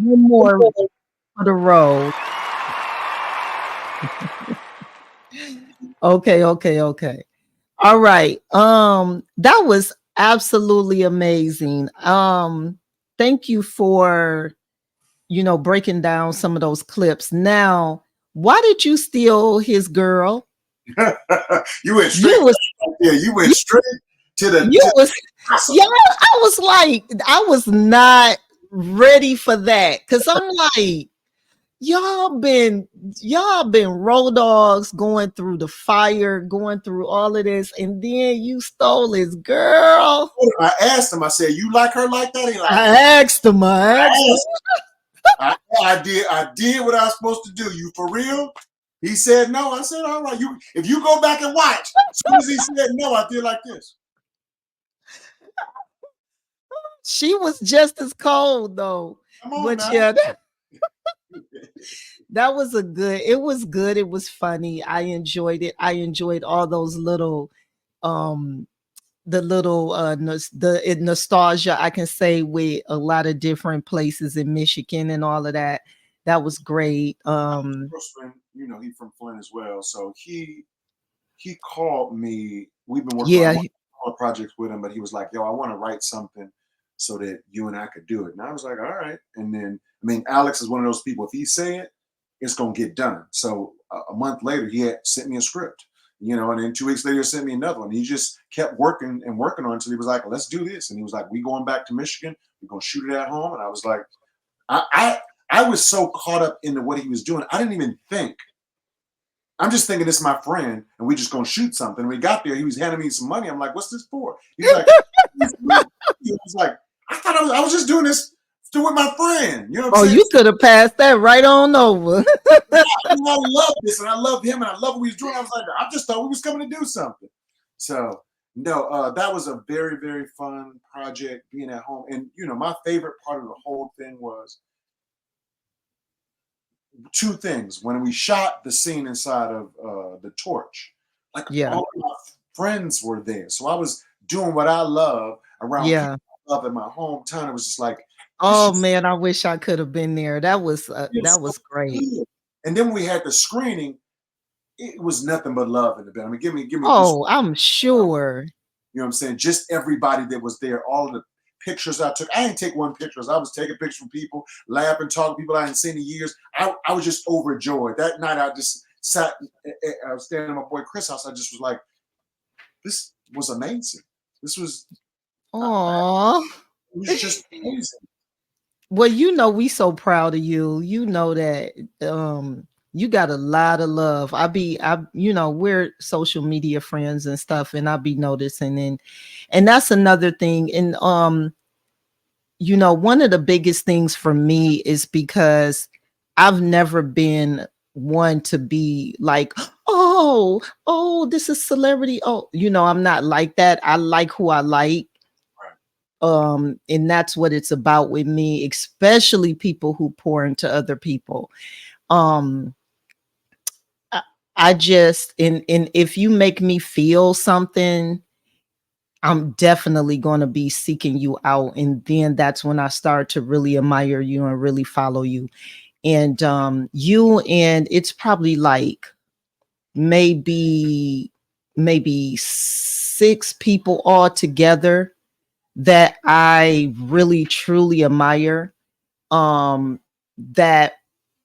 One more for the road. Okay. All right. That was absolutely amazing. Thank you for breaking down some of those clips. Now, why did you steal his girl? You went straight. You went straight to the. I was like, I was not ready for that, because I'm like, y'all been road dogs, going through the fire, going through all of this, and then you stole his girl. I asked him. I said, "You like her like that?" He like, I asked him. I did what I was supposed to do. You for real? He said no. I said, all right. If you go back and watch, as soon as he said no, I did like this. She was just as cold though. But now. Yeah, that was it was good. It was funny. I enjoyed it. I enjoyed all those little the nostalgia, I can say, with a lot of different places in Michigan and all of that. That was great. He's from Flint as well. So he called me. We've been working on all projects with him, but he was like, yo, I want to write something so that you and I could do it. And I was like, all right. And then, Alex is one of those people, if he say it, it's going to get done. So a month later, he had sent me a script, and then 2 weeks later, he sent me another one. He just kept working on it until he was like, let's do this. And he was like, we going back to Michigan. We're going to shoot it at home. And I was like, I was so caught up into what he was doing. I didn't even think. I'm just thinking this is my friend, and we just going to shoot something. When we got there, he was handing me some money. I'm like, what's this for? He's like, he was like, I thought I was just doing this with my friend. You know what I'm saying? You could have passed that right on over. I love this, and I love him, and I love what he's doing. I was like, I just thought we was coming to do something. So, no, that was a very, very fun project, being at home. And, my favorite part of the whole thing was two things. When we shot the scene inside of the torch, all of my friends were there. So I was doing what I love around people I love in my hometown. It was just like, oh man, I wish I could have been there. That was great. And then when we had the screening, it was nothing but love in the bed. Give me. Oh, I'm sure. You know what I'm saying? Just everybody that was there, all of the pictures I took. I didn't take one picture. I was taking pictures from people, laughing, talking to people I hadn't seen in years. I was just overjoyed. That night I just sat, I was standing at my boy Chris' house. I just was like, this was amazing. This was, aww. It was just amazing. Well, we so proud of you. You know that You got a lot of love. We're social media friends and stuff, and I be noticing, and that's another thing. And one of the biggest things for me is because I've never been one to be like, oh, this is celebrity. Oh, I'm not like that. I like who I like. And that's what it's about with me, especially people who pour into other people. I just, and if you make me feel something, I'm definitely going to be seeking you out. And then that's when I start to really admire you and really follow you. And it's probably like maybe 6 people all together that I really truly admire, that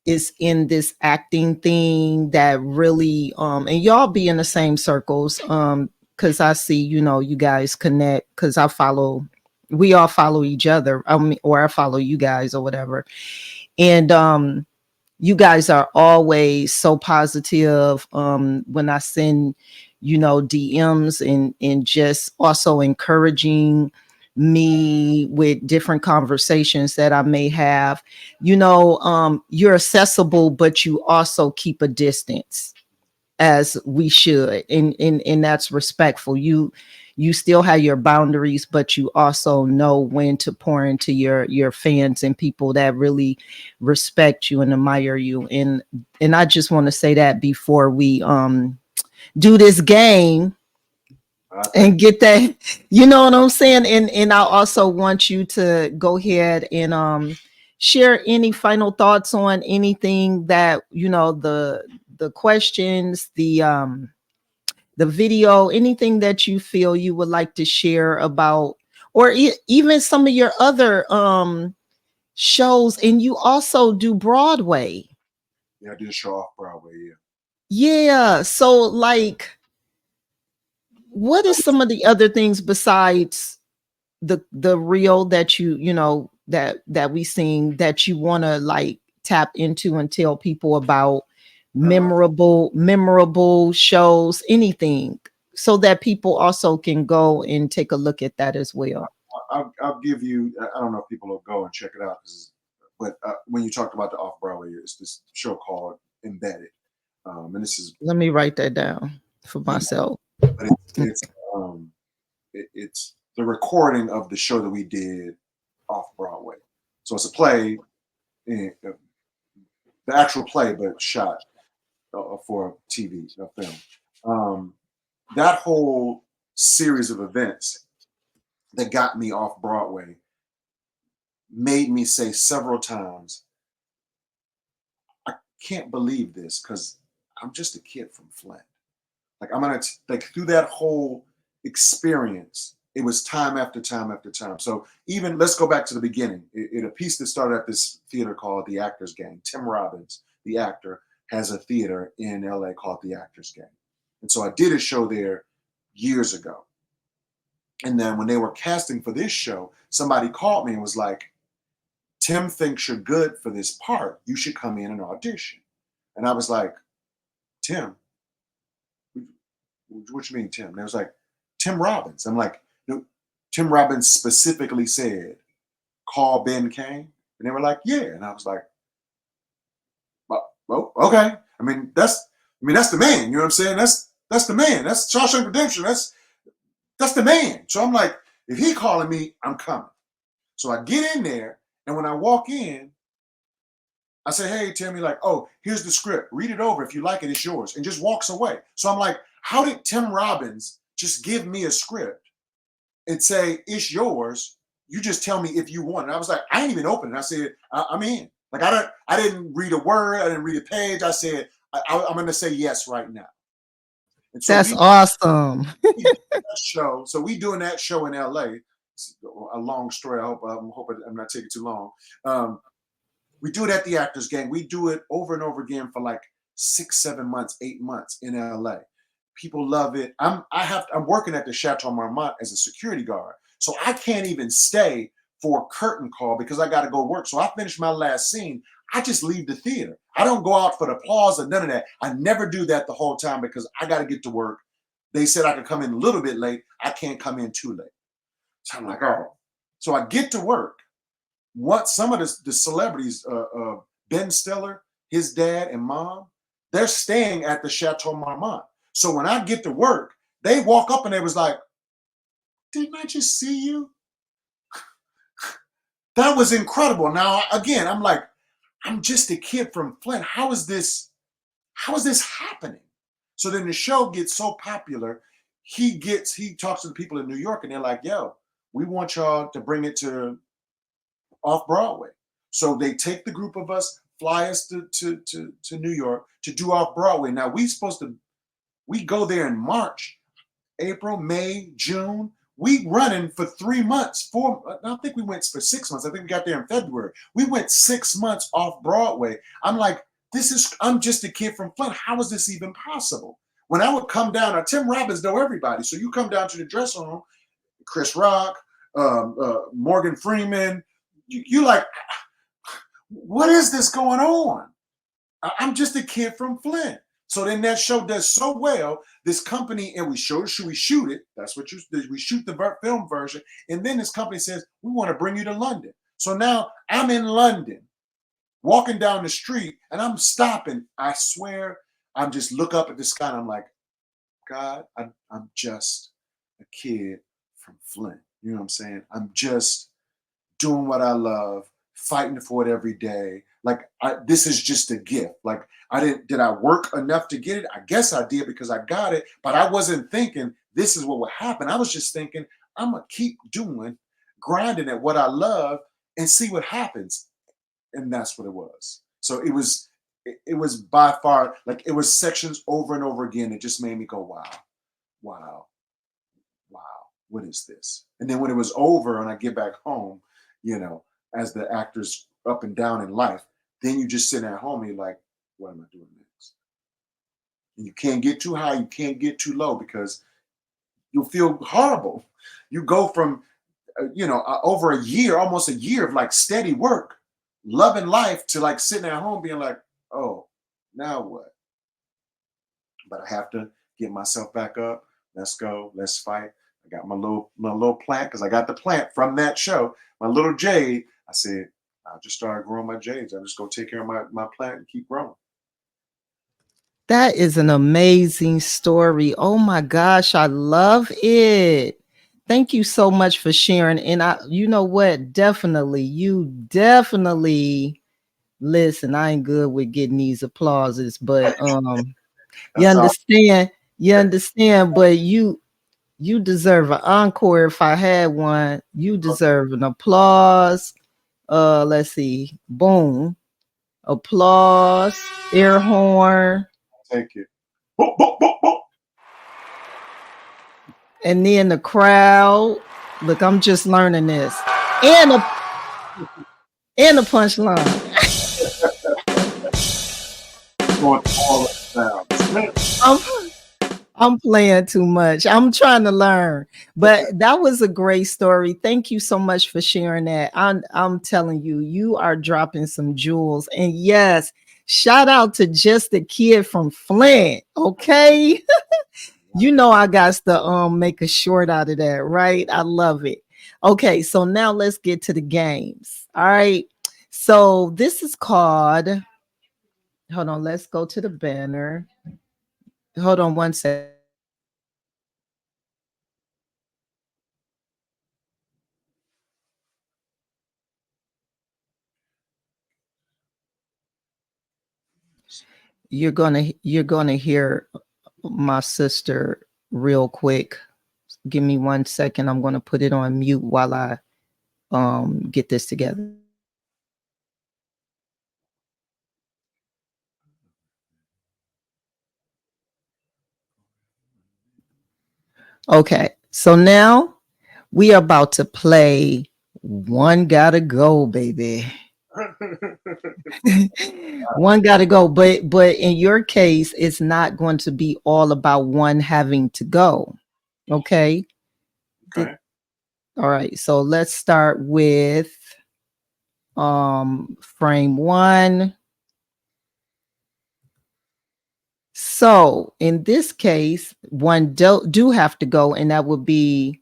is in this acting thing, that really and y'all be in the same circles, because I see, you guys connect, because we all follow each other, or I follow you guys or whatever. And you guys are always so positive when I send, DMs, and just also encouraging me with different conversations that I may have. You're accessible, but you also keep a distance, as we should, and that's respectful. You still have your boundaries, but you also know when to pour into your fans and people that really respect you and admire you. And I just want to say that before we do this game and get that, you know what I'm saying? And I also want you to go ahead and share any final thoughts on anything that, the questions, the video, anything that you feel you would like to share about, or even some of your other shows. And you also do Broadway. Yeah, I did a show off Broadway. Yeah. So, like, what is some of the other things besides the reel that that we sing that you want to like tap into and tell people about? Memorable shows, anything, so that people also can go and take a look at that as well. I'll give you, I don't know if people will go and check it out, but when you talked about the off Broadway, it's this show called Embedded, and this is, let me write that down for myself. But it's the recording of the show that we did off Broadway. So it's a play, the actual play, but shot for TV, film. That whole series of events that got me off Broadway made me say several times, I can't believe this, because I'm just a kid from Flint. Like, I'm gonna like through that whole experience, it was time after time after time. So even, let's go back to the beginning. A piece that started at this theater called the Actors Gang. Tim Robbins, the actor, has a theater in LA called the Actors Gang. And so I did a show there years ago. And then when they were casting for this show, somebody called me and was like, Tim thinks you're good for this part. You should come in and audition. And I was like, Tim? What you mean, Tim? And they was like, Tim Robbins. I'm like, no, Tim Robbins specifically said, call Ben Cain. And they were like, yeah. And I was like, well, okay. I mean, that's the man. You know what I'm saying? That's the man. That's Shawshank Redemption. That's the man. So I'm like, if he calling me, I'm coming. So I get in there, and when I walk in, I say, hey, Tim. He's like, oh, here's the script. Read it over. If you like it, it's yours. And just walks away. So I'm like, how did Tim Robbins just give me a script and say, it's yours? You just tell me if you want. And I was like, I ain't even open it. I said, I'm in. Like, I didn't read a word. I didn't read a page. I said, I'm going to say yes right now. And so that's awesome. Show. So we doing that show in LA. It's a long story. I hope I'm not taking too long. We do it at the Actors Gang. We do it over and over again for like 6, 7 months, 8 months in LA. People love it. I'm working at the Chateau Marmont as a security guard. So I can't even stay for a curtain call because I got to go work. So I finished my last scene. I just leave the theater. I don't go out for the applause or none of that. I never do that the whole time because I got to get to work. They said I could come in a little bit late. I can't come in too late. So I'm like, oh. So I get to work. Some of the celebrities, Ben Stiller, his dad and mom, they're staying at the Chateau Marmont. So when I get to work, they walk up and they was like, didn't I just see you? That was incredible. Now, again, I'm like, I'm just a kid from Flint. How is this happening? So then the show gets so popular, he talks to the people in New York and they're like, yo, we want y'all to bring it to off-Broadway. So they take the group of us, fly us to New York to do off-Broadway. Now we go there in March, April, May, June. We running for 3 months, I think we went for 6 months. I think we got there in February. We went 6 months off Broadway. I'm like, I'm just a kid from Flint. How is this even possible? When I would come down, now Tim Robbins know everybody. So you come down to the dressing room, Chris Rock, Morgan Freeman, you like, what is this going on? I'm just a kid from Flint. So then that show does so well, this company, and we shoot it. That's what we shoot the film version. And then this company says, we want to bring you to London. So now I'm in London, walking down the street, and I'm stopping. I swear, I'm just look up at the sky and I'm like, God, I'm just a kid from Flint. You know what I'm saying? I'm just doing what I love, fighting for it every day. Like, this is just a gift. Like, did I work enough to get it? I guess I did because I got it, but I wasn't thinking this is what would happen. I was just thinking, I'm going to keep grinding at what I love and see what happens. And that's what it was. So it was by far, like, it was sections over and over again. It just made me go, wow, what is this? And then when it was over and I get back home, as the actors up and down in life, then you just sit at home and you're like, what am I doing next? And you can't get too high, you can't get too low because you'll feel horrible. You go from, over a year, almost a year of like steady work, loving life, to like sitting at home being like, oh, now what? But I have to get myself back up. Let's go, let's fight. I got my little plant, because I got the plant from that show, my little jade. I said, I just started growing my jades. I'm just going to take care of my plant and keep growing. That is an amazing story. Oh my gosh, I love it. Thank you so much for sharing. And you know what? You definitely listen. I ain't good with getting these applauses, but you understand, but you deserve an encore. If I had one, you deserve an applause. Let's see. Boom. Applause. Air horn. Thank you. Boop, boop, boop, boop. And then the crowd. Look, I'm just learning this. And a punchline. I'm playing too much. I'm trying to learn. But that was a great story. Thank you so much for sharing that. I'm telling you, you are dropping some jewels. And yes, shout out to just a kid from Flint. Okay. I got to make a short out of that, right? I love it. Okay, so now let's get to the games. All right. So this is called, hold on, let's go to the banner. Hold on one second. You're gonna hear my sister real quick. Give me 1 second. I'm gonna put it on mute while I get this together. Okay, so now we are about to play One Gotta Go, baby. One gotta go, but in your case, it's not going to be all about one having to go. Okay. Okay. All right. So let's start with Frame one. So in this case, one do have to go, and that would be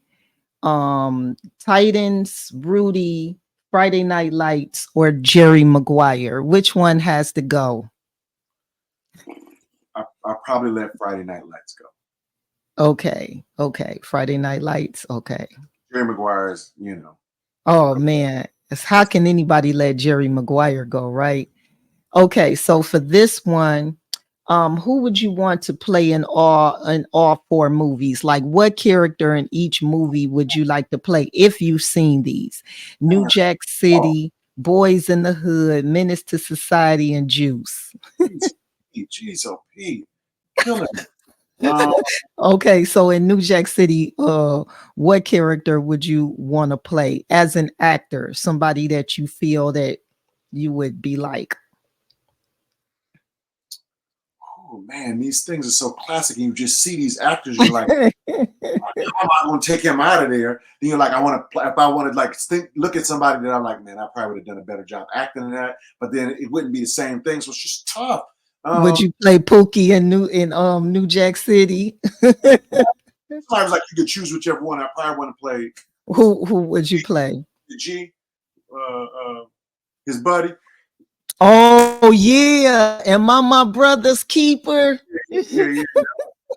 Titans, Rudy, Friday Night Lights, or Jerry Maguire. Which one has to go? I'll probably let Friday Night Lights go. Okay. Friday Night Lights. Okay. Jerry Maguire is, you know. Oh man, how can anybody let Jerry Maguire go, right? Okay, so for this one, who would you want to play in all four movies? Like, what character in each movie would you like to play if you've seen these? New Jack City, Boys in the Hood, Menace to Society, and Juice. Jeez, oh Pete, killing me. Okay, so in New Jack City, what character would you want to play as an actor? Somebody that you feel that you would be like. Oh man, these things are so classic, and you just see these actors. You're like, how am I going to take him out of there? Then you're like, I want to play. If I wanted like look at somebody that I'm like, man, I probably would have done a better job acting than that. But then it wouldn't be the same thing. So it's just tough. Would you play Pookie in New Jack City? Sometimes like you could choose whichever one. I probably want to play. Who would you play? G, his buddy. Oh yeah, am I my brother's keeper? Yeah.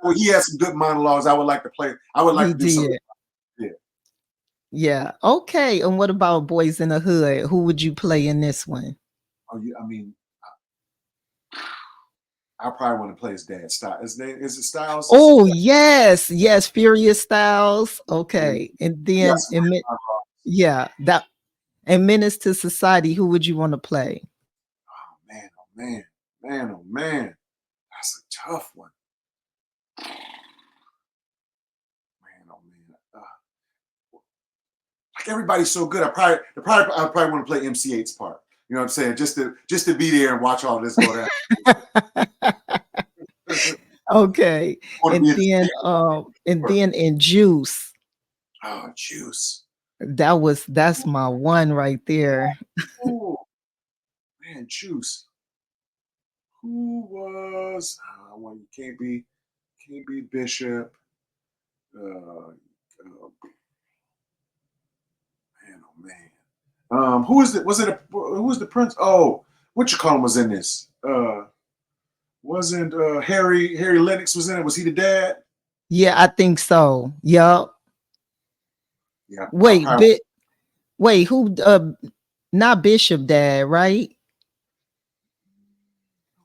Well, he had some good monologues. I would like to play. I would like to do something. Yeah. Okay. And what about Boys in the Hood? Who would you play in this one? Oh, I mean, I probably want to play his dad. Is it Styles? Oh yes, Furious Styles. Okay, and then and Menace to Society. Who would you want to play? Oh man, that's a tough one. Like everybody's so good. I probably want to play MC8's part. You know what I'm saying? Just to be there and watch all this go down. Okay, and then in Juice. Oh, Juice. That's my one right there. Oh man, Juice. Who was? Well, you can't be Bishop. Man. Who is it? Who was the prince? Oh, what you call him was in this? Wasn't Harry Lennox was in it? Was he the dad? Yeah, I think so. Yup. Yeah. Wait, who? Not Bishop dad, right?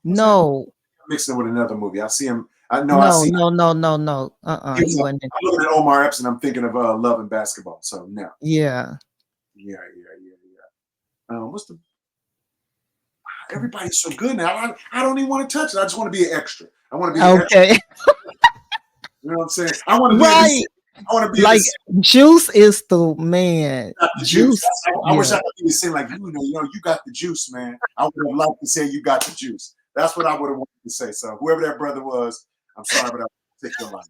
No. Mixing with another movie. I see him. No. I see. No. I'm looking at Omar Epps and I'm thinking of Love and Basketball. So no. Yeah. What's the? Everybody's so good now. I don't even want to touch it. I just want to be an extra. I want to be an extra. You know what I'm saying? I want to be right. I want to be like Juice is the man. Juice. I wish I could be saying like you got the juice, man. I would have liked to say you got the juice. That's what I would have wanted to say. So whoever that brother was, I'm sorry, but I'll take your line.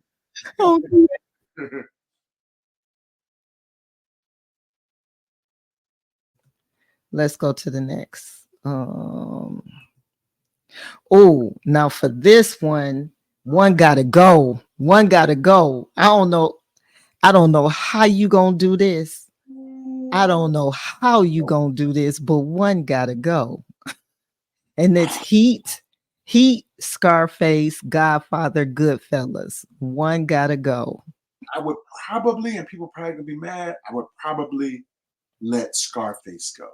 Okay. Let's go to the next. Now for this one gotta go. I don't know how you gonna do this. But one gotta go. And it's Heat, Scarface, Godfather, Goodfellas. One gotta go. I would probably, and people probably gonna be mad, I would probably let Scarface go.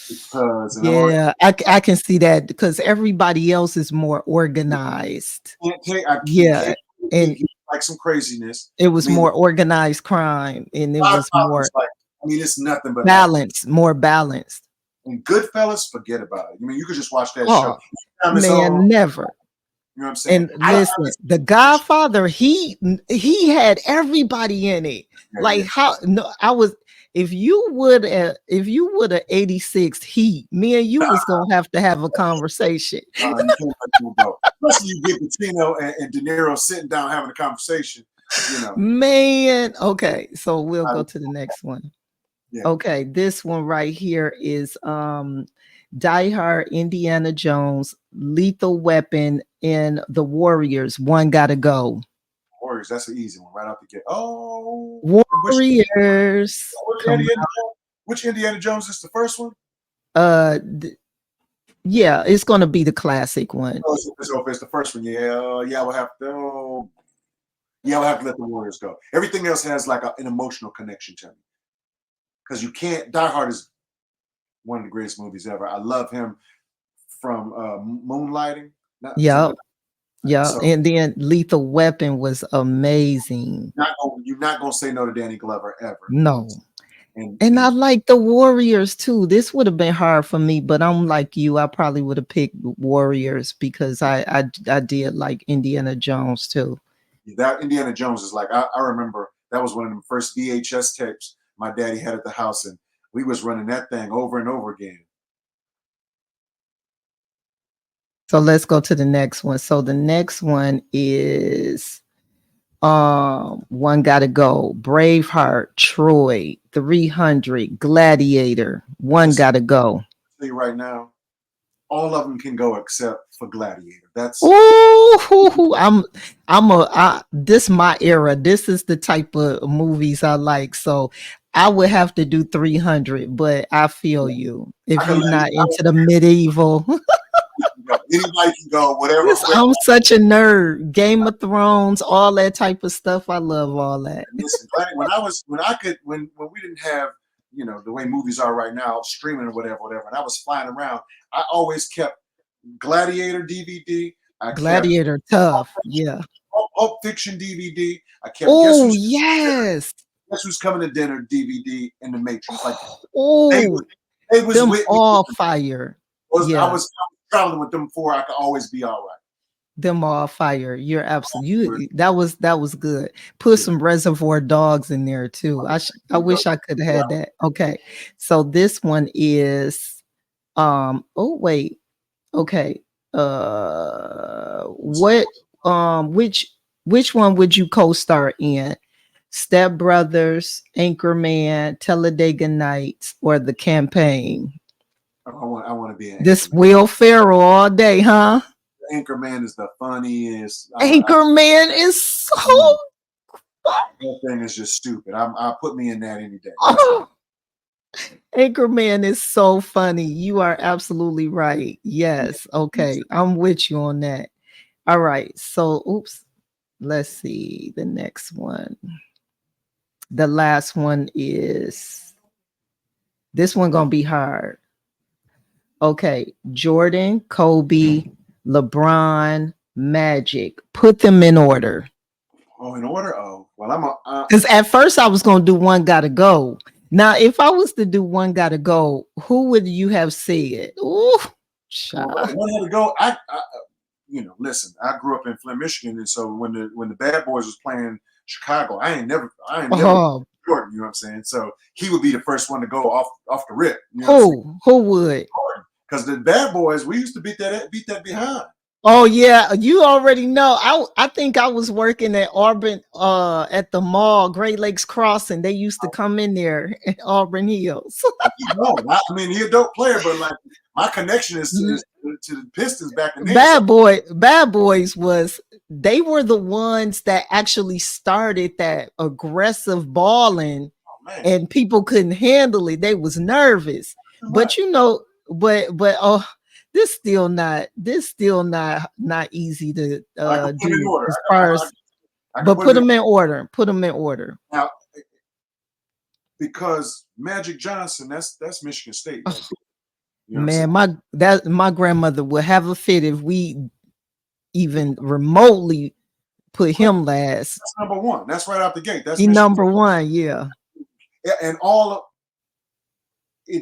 Because I can see that because everybody else is more organized. And like some craziness. It was more organized crime, and it was more. It's nothing but balanced, more balanced. And Goodfellas, forget about it. I mean, you could just watch that show. Man, never. You know what I'm saying? And listen, The Godfather, he had everybody in it. If you would have 86 Heat, me and you was gonna have to have a conversation. Especially you get Pacino and De Niro sitting down having a conversation. Man, okay, so we'll go to the next one. Yeah. Okay, this one right here is Die Hard, Indiana Jones, Lethal Weapon, and The Warriors. One Gotta Go. Warriors, that's an easy one right out the gate. Oh, Warriors. Come which Indiana Jones is the first one? Yeah, it's gonna be the classic one. Oh, so if it's the first one, yeah, we'll have to. Oh, yeah, we'll have to let the Warriors go. Everything else has like an emotional connection to me, because you can't. Die Hard is one of the greatest movies ever. I love him from Moonlighting. Yeah, yeah, So, and then Lethal Weapon was amazing. you're not gonna say no to Danny Glover ever. No. And I like the Warriors too. This would have been hard for me, but I'm like you. I probably would have picked Warriors because I did like Indiana Jones too. That Indiana Jones is like I remember that was one of the first VHS tapes my daddy had at the house, and we was running that thing over and over again. So let's go to the next one. So the next one is One Gotta Go, Braveheart, Troy, 300, Gladiator, One Gotta Go. I'll tell you right now, all of them can go except for Gladiator. That's this my era. This is the type of movies I like. So I would have to do 300, but I feel you. If you're not into the medieval. Anybody can go, whatever. I'm such a nerd. Game of Thrones, all that type of stuff. I love all that. Listen, when we didn't have, the way movies are right now, streaming or whatever, and I was flying around, I always kept Gladiator DVD. Gladiator tough, yeah. Pulp Fiction DVD. I kept. Oh yes. Guess Who's Coming to Dinner DVD and The Matrix. Like, oh, they was them with all me. fire. I was traveling with them before I could always be all right. Them all fire. You're absolutely that was good. Put some Reservoir Dogs in there too. I wish I could have had that. Okay, so this one is oh wait, okay. What which one would you co-star in? Step Brothers, Anchorman, Talladega Nights, or The Campaign? I want to be an this Will Ferrell all day, huh? Anchorman is the funniest. Anchorman is so. That thing is just stupid. I'll put me in that any day. Anchorman is so funny. You are absolutely right. Yes. Okay. I'm with you on that. All right. So, oops. Let's see the next one. The last one is this one gonna be hard. Okay, Jordan, Kobe, LeBron, Magic. Put them in order. Oh, in order? Oh, well, because at first I was gonna do One Gotta Go. Now, if I was to do One Gotta Go, who would you have said? Ooh, One Gotta Go. Listen, I grew up in Flint, Michigan, and so when the Bad Boys was playing Chicago, I ain't never Jordan, you know what I'm saying? So he would be the first one to go off the rip. You know who would? Because the Bad Boys, we used to beat that behind. Oh yeah, you already know. I think I was working at Auburn at the mall, Great Lakes Crossing. They used to come in there at Auburn Hills. No, I mean he's a dope player, but like my connection is to the Pistons back in the Bad Boys they were the ones that actually started that aggressive balling, and people couldn't handle it. They was nervous, but this still not easy to do as far as. But put them in order. Put them in order. Now, because Magic Johnson, that's Michigan State. Right? You know my grandmother would have a fit if we even remotely put him last. That's number one. That's right out the gate. That's number one. Yeah. And at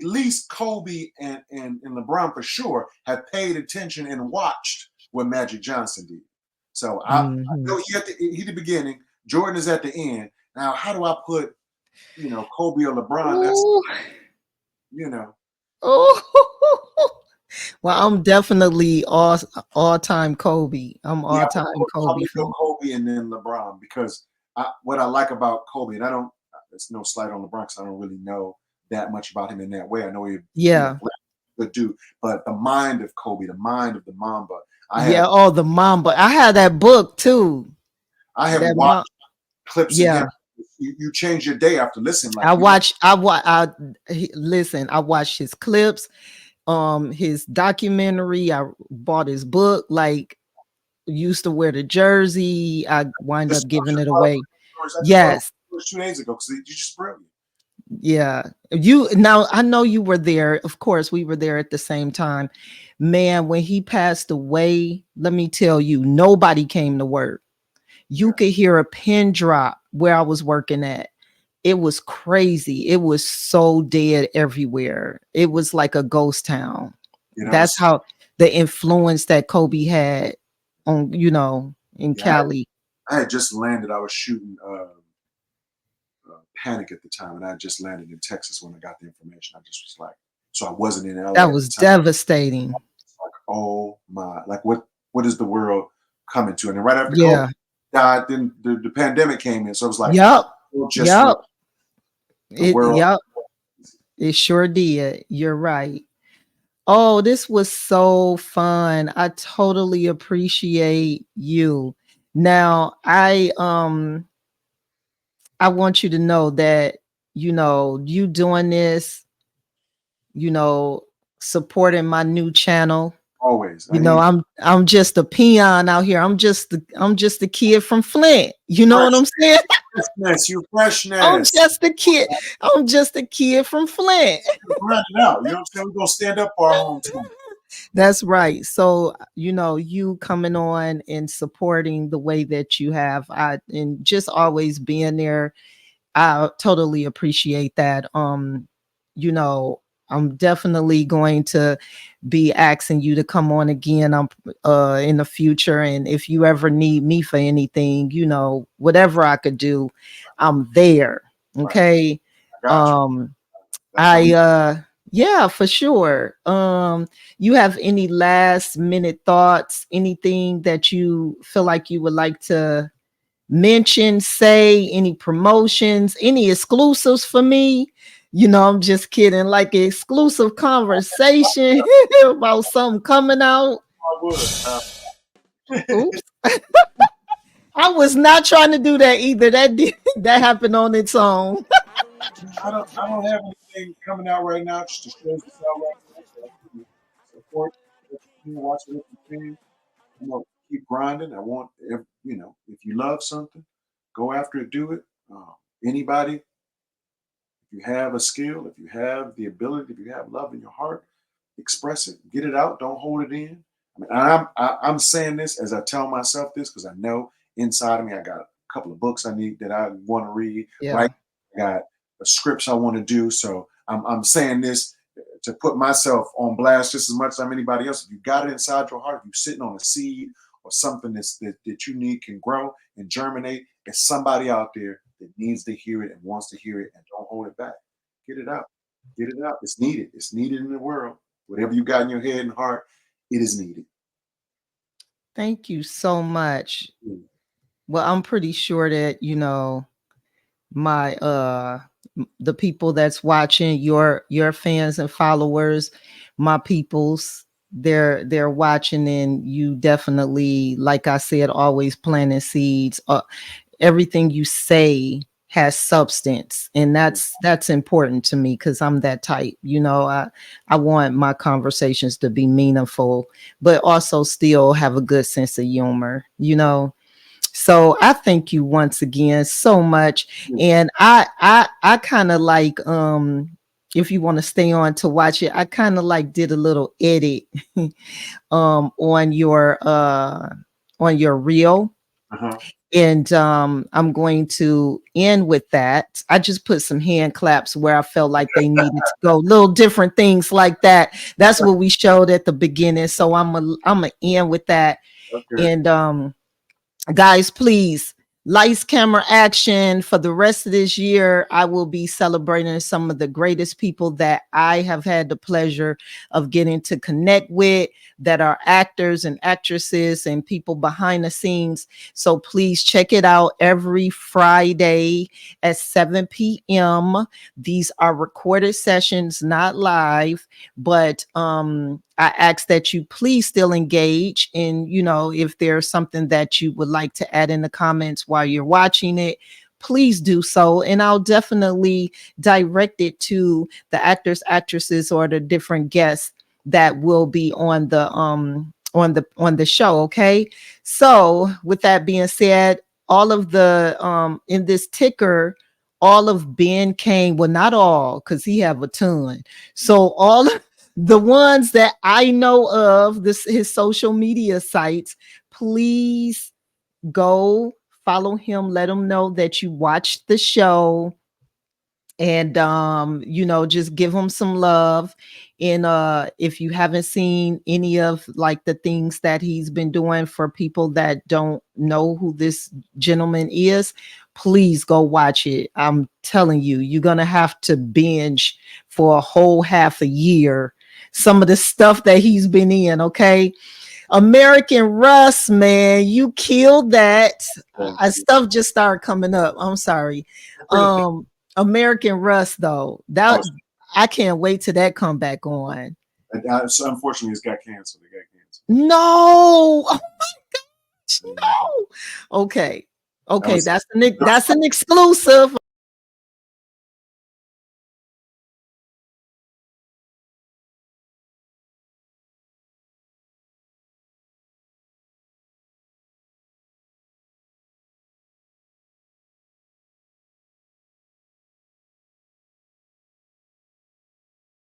least Kobe and LeBron for sure have paid attention and watched what Magic Johnson did. So I know he the beginning. Jordan is at the end. Now, how do I put, Kobe or LeBron? That's, Oh, well, I'm definitely all-time Kobe. I'm all-time Kobe. Kobe and then LeBron, because what I like about Kobe, and there's no slight on LeBron because I don't really know that much about him in that way. I know he Yeah. good dude, but the mind of Kobe, the mind of the Mamba. The Mamba. I had that book too. I have watched clips of him. You change your day after listening. Like I watched his clips, his documentary. I bought his book. Like, used to wear the jersey. I wind up giving it away. Yes. 2 days ago, because you just brilliant. Yeah. I know you were there. Of course, we were there at the same time. Man, when he passed away, let me tell you, nobody came to work. You could hear a pin drop where I was working at. It was crazy. It was so dead everywhere. It was like a ghost town. That's how the influence that Kobe had on, in Cali. I had just landed. I was shooting Panic at the time, and I just landed in Texas when I got the information. I just was like, so I wasn't in LA. That was devastating. Like, oh my, like what is the world coming to? And then right after Kobe died, then the pandemic came in. So it was like, it sure did. You're right. Oh, this was so fun. I totally appreciate you. Now, I want you to know that, you doing this, supporting my new channel. Always. I'm just a peon out here. I'm just a kid from Flint. You know what I'm saying? You freshness. I'm just a kid. I'm just a kid from Flint. Right now, you know what I'm saying? We're gonna stand up for our hometown. That's right. So, you coming on and supporting the way that you have, and just always being there. I totally appreciate that. I'm definitely going to be asking you to come on again in the future. And if you ever need me for anything, whatever I could do, I'm there. Okay. Yeah, for sure. You have any last minute thoughts, anything that you feel like you would like to mention, say, any promotions, any exclusives for me? I'm just kidding, like an exclusive conversation about something coming out. Oops. I was not trying to do that either. That happened on its own. I don't have anything coming out right now, just to show this out right now. So support, watch it if you can. Keep grinding. I want, if you love something, go after it, do it. Anybody, if you have a skill, if you have the ability, if you have love in your heart, express it, get it out, don't hold it in. I'm saying this as I tell myself this, because I know inside of me I got a couple of books I want to read. Right, I got scripts I want to do. So I'm saying this to put myself on blast just as much as anybody else. If you got it inside your heart, if you're sitting on a seed or something that you need can grow and germinate, there's somebody out there that needs to hear it and wants to hear it, and don't hold it back. Get it out. Get it out. It's needed. It's needed in the world. Whatever you got in your head and heart, it is needed. Thank you so much. Well, I'm pretty sure that, my the people that's watching, your fans and followers, my peoples, they're watching, and you definitely, like I said, always planting seeds. Everything you say has substance, and that's important to me, because I'm that type. I want my conversations to be meaningful, but also still have a good sense of humor. So I thank you once again so much. And I kind of like, if you want to stay on to watch it, I kind of like did a little edit on your reel. And I'm going to end with that. I just put some hand claps where I felt like they needed to go, little different things like that. That's what we showed at the beginning. So I'm gonna end with that. Okay. And guys, please Lights, camera, action. For the rest of this year, I will be celebrating some of the greatest people that I have had the pleasure of getting to connect with, that are actors and actresses and people behind the scenes. So please check it out every Friday at 7 p.m. These are recorded sessions, not live, but I ask that you please still engage. And, you know, if there's something that you would like to add in the comments while you're watching it, please do so. And I'll definitely direct it to the actors, actresses, or the different guests that will be on the show. Okay. So with that being said, all of the in this ticker, all of Ben Cain, well, not all, because he have a ton. So all the ones that I know of, his social media sites, please go follow him. Let him know that you watched the show, and you know, just give him some love. And if you haven't seen any of like the things that he's been doing, for people that don't know who this gentleman is, please go watch it. I'm telling you, you're gonna have to binge for a whole half a year some of the stuff that he's been in. Okay. American Russ, man, you killed that. Stuff just started coming up. I'm sorry. American Russ, though, that I can't wait till that come back on. So unfortunately, it's got canceled. No, oh my gosh, no. Okay, that's an exclusive.